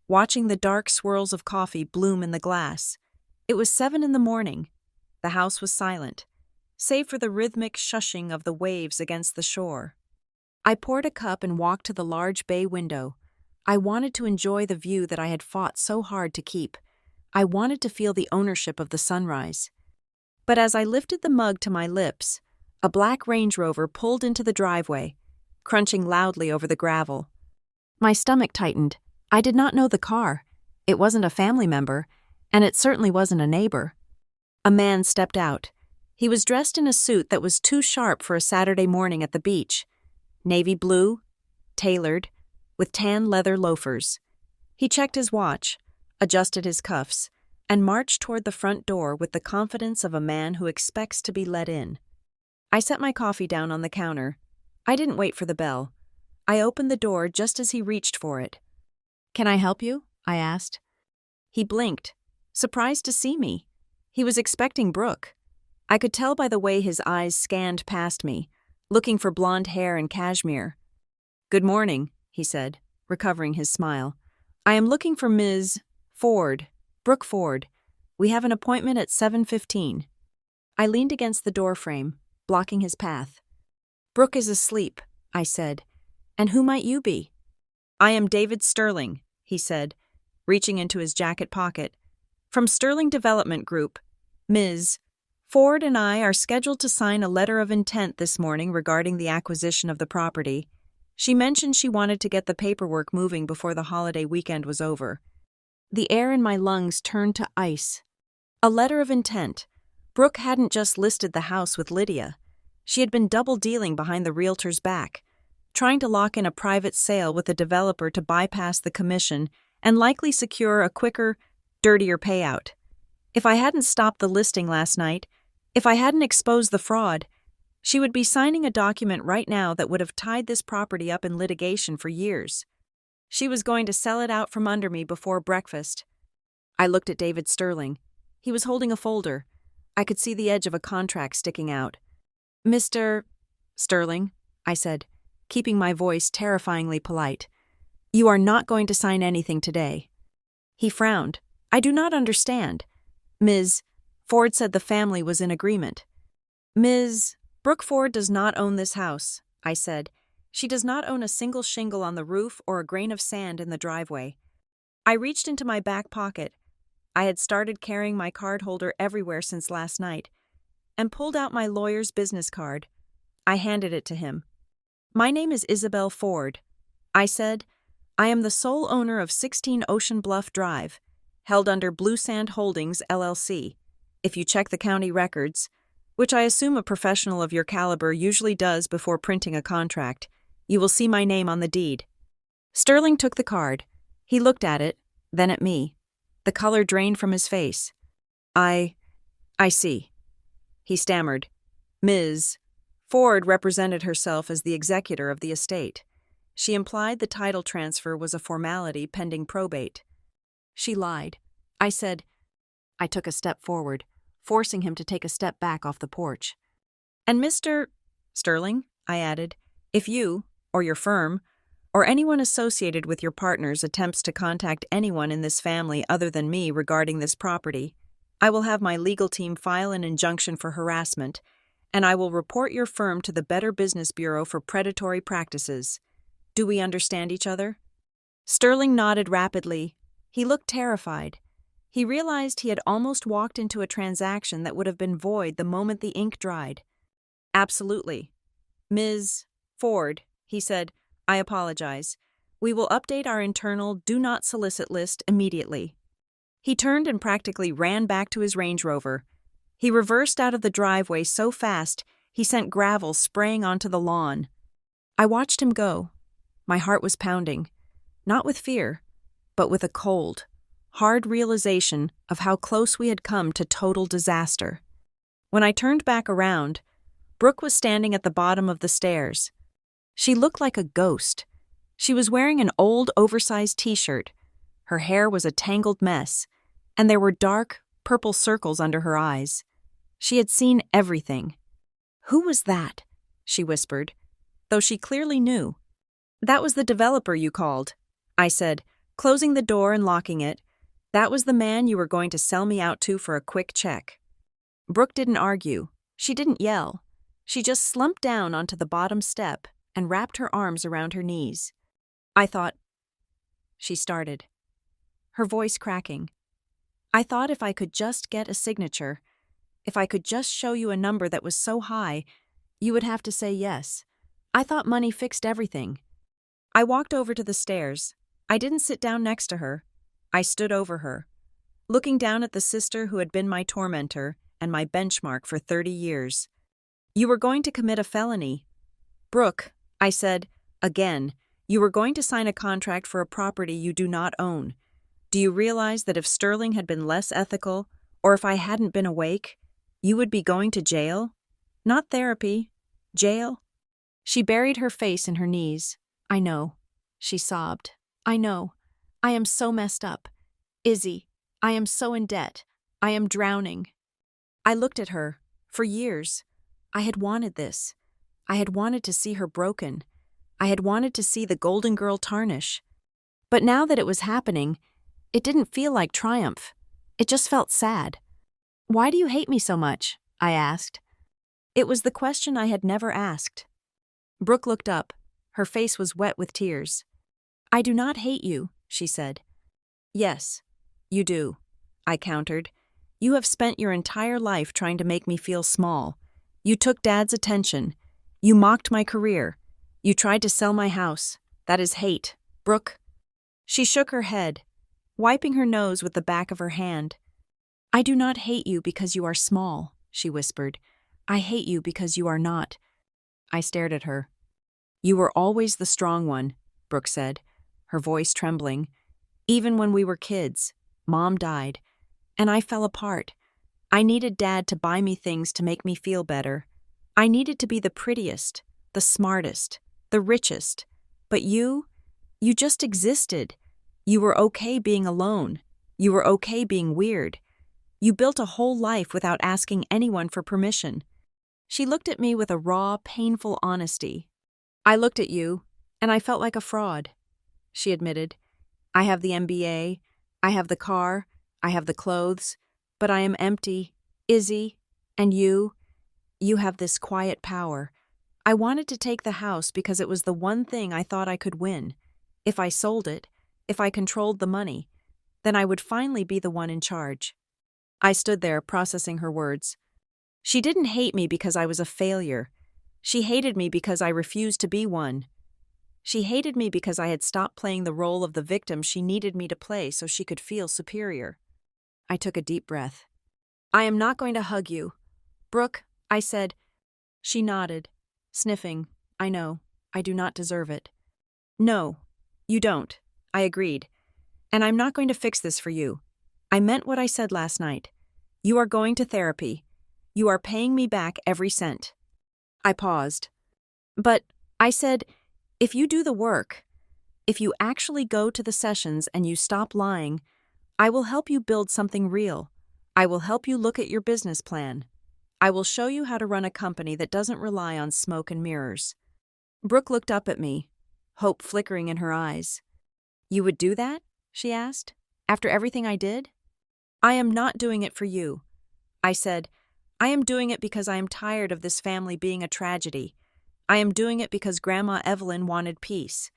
watching the dark swirls of coffee bloom in the glass. It was 7 in the morning. The house was silent, save for the rhythmic shushing of the waves against the shore. I poured a cup and walked to the large bay window. I wanted to enjoy the view that I had fought so hard to keep. I wanted to feel the ownership of the sunrise. But as I lifted the mug to my lips, a black Range Rover pulled into the driveway, crunching loudly over the gravel. My stomach tightened. I did not know the car. It wasn't a family member, and it certainly wasn't a neighbor. A man stepped out. He was dressed in a suit that was too sharp for a Saturday morning at the beach. Navy blue, tailored, with tan leather loafers. He checked his watch, adjusted his cuffs, and marched toward the front door with the confidence of a man who expects to be let in. I set my coffee down on the counter. I didn't wait for the bell. I opened the door just as he reached for it. "Can I help you?" I asked. He blinked, surprised to see me. He was expecting Brooke. I could tell by the way his eyes scanned past me, looking for blonde hair and cashmere. "Good morning," he said, recovering his smile. "I am looking for Ms. Ford, Brooke Ford. We have an appointment at 7:15. I leaned against the doorframe, blocking his path. "Brooke is asleep," I said. "And who might you be?" "I am David Sterling," he said, reaching into his jacket pocket. "From Sterling Development Group. Ms. Ford and I are scheduled to sign a letter of intent this morning regarding the acquisition of the property. She mentioned she wanted to get the paperwork moving before the holiday weekend was over." The air in my lungs turned to ice. A letter of intent. Brooke hadn't just listed the house with Lydia. She had been double-dealing behind the realtor's back, trying to lock in a private sale with a developer to bypass the commission and likely secure a quicker, dirtier payout. If I hadn't stopped the listing last night, if I hadn't exposed the fraud, she would be signing a document right now that would have tied this property up in litigation for years. She was going to sell it out from under me before breakfast. I looked at David Sterling. He was holding a folder. I could see the edge of a contract sticking out. "Mr. Sterling," I said, keeping my voice terrifyingly polite, "you are not going to sign anything today." He frowned. "I do not understand." "Ms. Ford said the family was in agreement." "Ms. Brooke Ford does not own this house," I said. "She does not own a single shingle on the roof or a grain of sand in the driveway." I reached into my back pocket. I had started carrying my card holder everywhere since last night, and pulled out my lawyer's business card. I handed it to him. "My name is Isabel Ford," I said. "I am the sole owner of 16 Ocean Bluff Drive, held under Blue Sand Holdings, LLC. If you check the county records, which I assume a professional of your caliber usually does before printing a contract, you will see my name on the deed." Sterling took the card. He looked at it, then at me. The color drained from his face. I see." He stammered. "Ms. Ford represented herself as the executor of the estate. She implied the title transfer was a formality pending probate." "She lied," I said. I took a step forward, forcing him to take a step back off the porch. "And Mr. Sterling," I added, "if you, or your firm, or anyone associated with your partners attempts to contact anyone in this family other than me regarding this property, I will have my legal team file an injunction for harassment, and I will report your firm to the Better Business Bureau for predatory practices. Do we understand each other?" Sterling nodded rapidly. He looked terrified. He realized he had almost walked into a transaction that would have been void the moment the ink dried. "Absolutely. Ms. Ford," he said, "I apologize. We will update our internal do not solicit list immediately." He turned and practically ran back to his Range Rover. He reversed out of the driveway so fast he sent gravel spraying onto the lawn. I watched him go. My heart was pounding, not with fear, but with a cold, hard realization of how close we had come to total disaster. When I turned back around, Brooke was standing at the bottom of the stairs. She looked like a ghost. She was wearing an old, oversized t-shirt. Her hair was a tangled mess, and there were dark, purple circles under her eyes. She had seen everything. "Who was that?" she whispered, though she clearly knew. "That was the developer you called," I said, closing the door and locking it. "That was the man you were going to sell me out to for a quick check." Brooke didn't argue. She didn't yell. She just slumped down onto the bottom step and wrapped her arms around her knees. "I thought," she started, her voice cracking. "I thought if I could just get a signature, if I could just show you a number that was so high, you would have to say yes. I thought money fixed everything." I walked over to the stairs. I didn't sit down next to her. I stood over her, looking down at the sister who had been my tormentor and my benchmark for 30 years. "You were going to commit a felony. Brooke," I said, again, "you were going to sign a contract for a property you do not own. Do you realize that if Sterling had been less ethical, or if I hadn't been awake, you would be going to jail? Not therapy. Jail?" She buried her face in her knees. "I know," she sobbed. "I know. I am so messed up. Izzy, I am so in debt. I am drowning." I looked at her. For years, I had wanted this. I had wanted to see her broken. I had wanted to see the golden girl tarnish. But now that it was happening, it didn't feel like triumph. It just felt sad. "Why do you hate me so much?" I asked. It was the question I had never asked. Brooke looked up. Her face was wet with tears. "I do not hate you," she said. "Yes, you do," I countered. "You have spent your entire life trying to make me feel small. You took Dad's attention. You mocked my career. You tried to sell my house. That is hate, Brooke." She shook her head, wiping her nose with the back of her hand. "I do not hate you because you are small," she whispered. "I hate you because you are not." I stared at her. "You were always the strong one," Brooke said, her voice trembling. "Even when we were kids, Mom died, and I fell apart. I needed Dad to buy me things to make me feel better. I needed to be the prettiest, the smartest, the richest. But you just existed. You were okay being alone. You were okay being weird. You built a whole life without asking anyone for permission." She looked at me with a raw, painful honesty. "I looked at you, and I felt like a fraud," she admitted. "I have the MBA, I have the car, I have the clothes, but I am empty. Izzy, and you have this quiet power. I wanted to take the house because it was the one thing I thought I could win. If I sold it, if I controlled the money, then I would finally be the one in charge." I stood there processing her words. She didn't hate me because I was a failure. She hated me because I refused to be one. She hated me because I had stopped playing the role of the victim she needed me to play so she could feel superior. I took a deep breath. "I am not going to hug you, Brooke," I said. She nodded, sniffing. "I know. I do not deserve it." "No, you don't," I agreed. "And I'm not going to fix this for you. I meant what I said last night. You are going to therapy. You are paying me back every cent." I paused. "But," I said, "if you do the work, if you actually go to the sessions and you stop lying, I will help you build something real. I will help you look at your business plan. I will show you how to run a company that doesn't rely on smoke and mirrors." Brooke looked up at me, hope flickering in her eyes. "You would do that?" she asked. "After everything I did?" "I am not doing it for you," I said. "I am doing it because I am tired of this family being a tragedy. I am doing it because Grandma Evelyn wanted peace.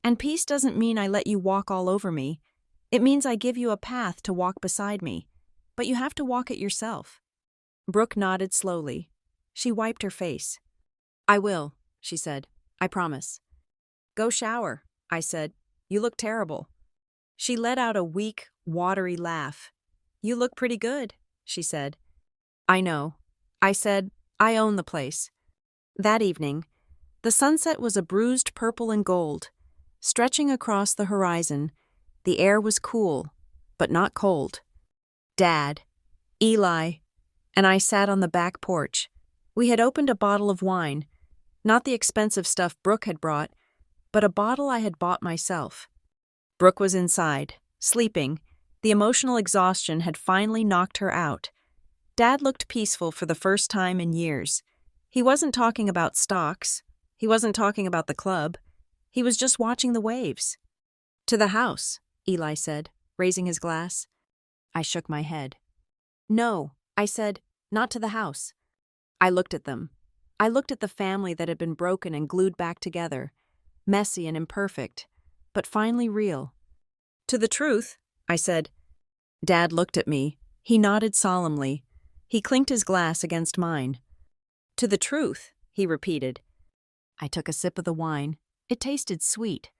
And peace doesn't mean I let you walk all over me. It means I give you a path to walk beside me. But you have to walk it yourself." Brooke nodded slowly. She wiped her face. "I will," she said. "I promise." "Go shower," I said. "You look terrible." She let out a weak, watery laugh. "You look pretty good," she said. "I know," I said. "I own the place." That evening, the sunset was a bruised purple and gold. Stretching across the horizon, the air was cool, but not cold. Dad, Eli, and I sat on the back porch. We had opened a bottle of wine. Not the expensive stuff Brooke had brought, but a bottle I had bought myself. Brooke was inside, sleeping. The emotional exhaustion had finally knocked her out. Dad looked peaceful for the first time in years. He wasn't talking about stocks. He wasn't talking about the club. He was just watching the waves. "To the house," Eli said, raising his glass. I shook my head. "No," I said, "not to the house." I looked at them. I looked at the family that had been broken and glued back together, messy and imperfect, but finally real. "To the truth," I said. Dad looked at me. He nodded solemnly. He clinked his glass against mine. "To the truth," he repeated. I took a sip of the wine. It tasted sweet.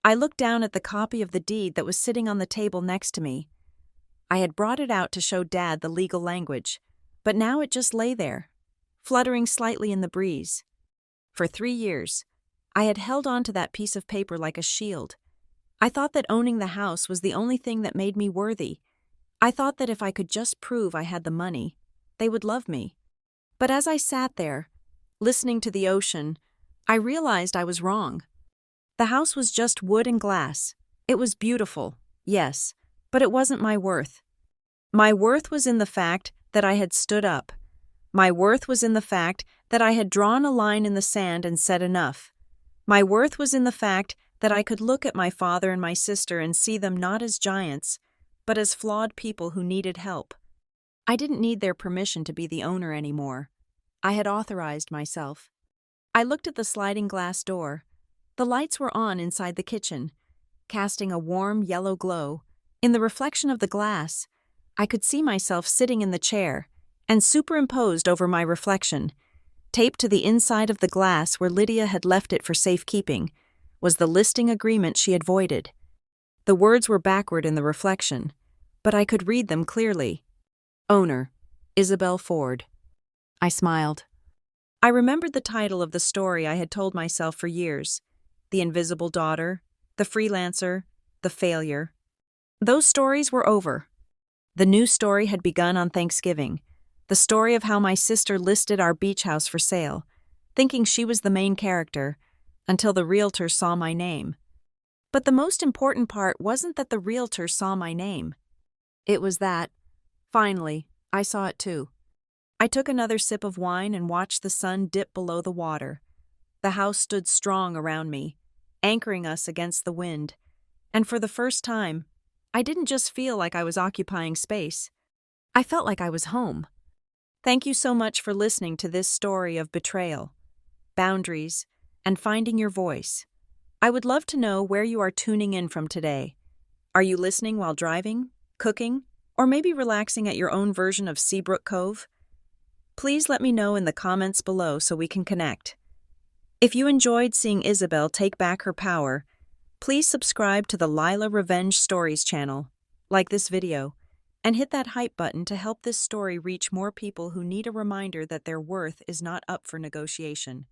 I looked down at the copy of the deed that was sitting on the table next to me. I had brought it out to show Dad the legal language, but now it just lay there, fluttering slightly in the breeze. For 3 years, I had held on to that piece of paper like a shield. I thought that owning the house was the only thing that made me worthy. I thought that if I could just prove I had the money, they would love me. But as I sat there, listening to the ocean, I realized I was wrong. The house was just wood and glass. It was beautiful, yes, but it wasn't my worth. My worth was in the fact that I had stood up. My worth was in the fact that I had drawn a line in the sand and said enough. My worth was in the fact that I could look at my father and my sister and see them not as giants, but as flawed people who needed help. I didn't need their permission to be the owner anymore. I had authorized myself. I looked at the sliding glass door. The lights were on inside the kitchen, casting a warm yellow glow. In the reflection of the glass, I could see myself sitting in the chair, and superimposed over my reflection, taped to the inside of the glass where Lydia had left it for safekeeping, was the listing agreement she had voided. The words were backward in the reflection, but I could read them clearly. Owner, Isabel Ford. I smiled. I remembered the title of the story I had told myself for years. The Invisible Daughter, The Freelancer, The Failure. Those stories were over. The new story had begun on Thanksgiving. The story of how my sister listed our beach house for sale, thinking she was the main character, until the realtor saw my name. But the most important part wasn't that the realtor saw my name. It was that, finally, I saw it too. I took another sip of wine and watched the sun dip below the water. The house stood strong around me, anchoring us against the wind. And for the first time, I didn't just feel like I was occupying space. I felt like I was home. Thank you so much for listening to this story of betrayal, boundaries, and finding your voice. I would love to know where you are tuning in from today. Are you listening while driving, cooking, or maybe relaxing at your own version of Seabrook Cove? Please let me know in the comments below so we can connect. If you enjoyed seeing Isabel take back her power, please subscribe to the Lila Revenge Stories channel, like this video, and hit that hype button to help this story reach more people who need a reminder that their worth is not up for negotiation.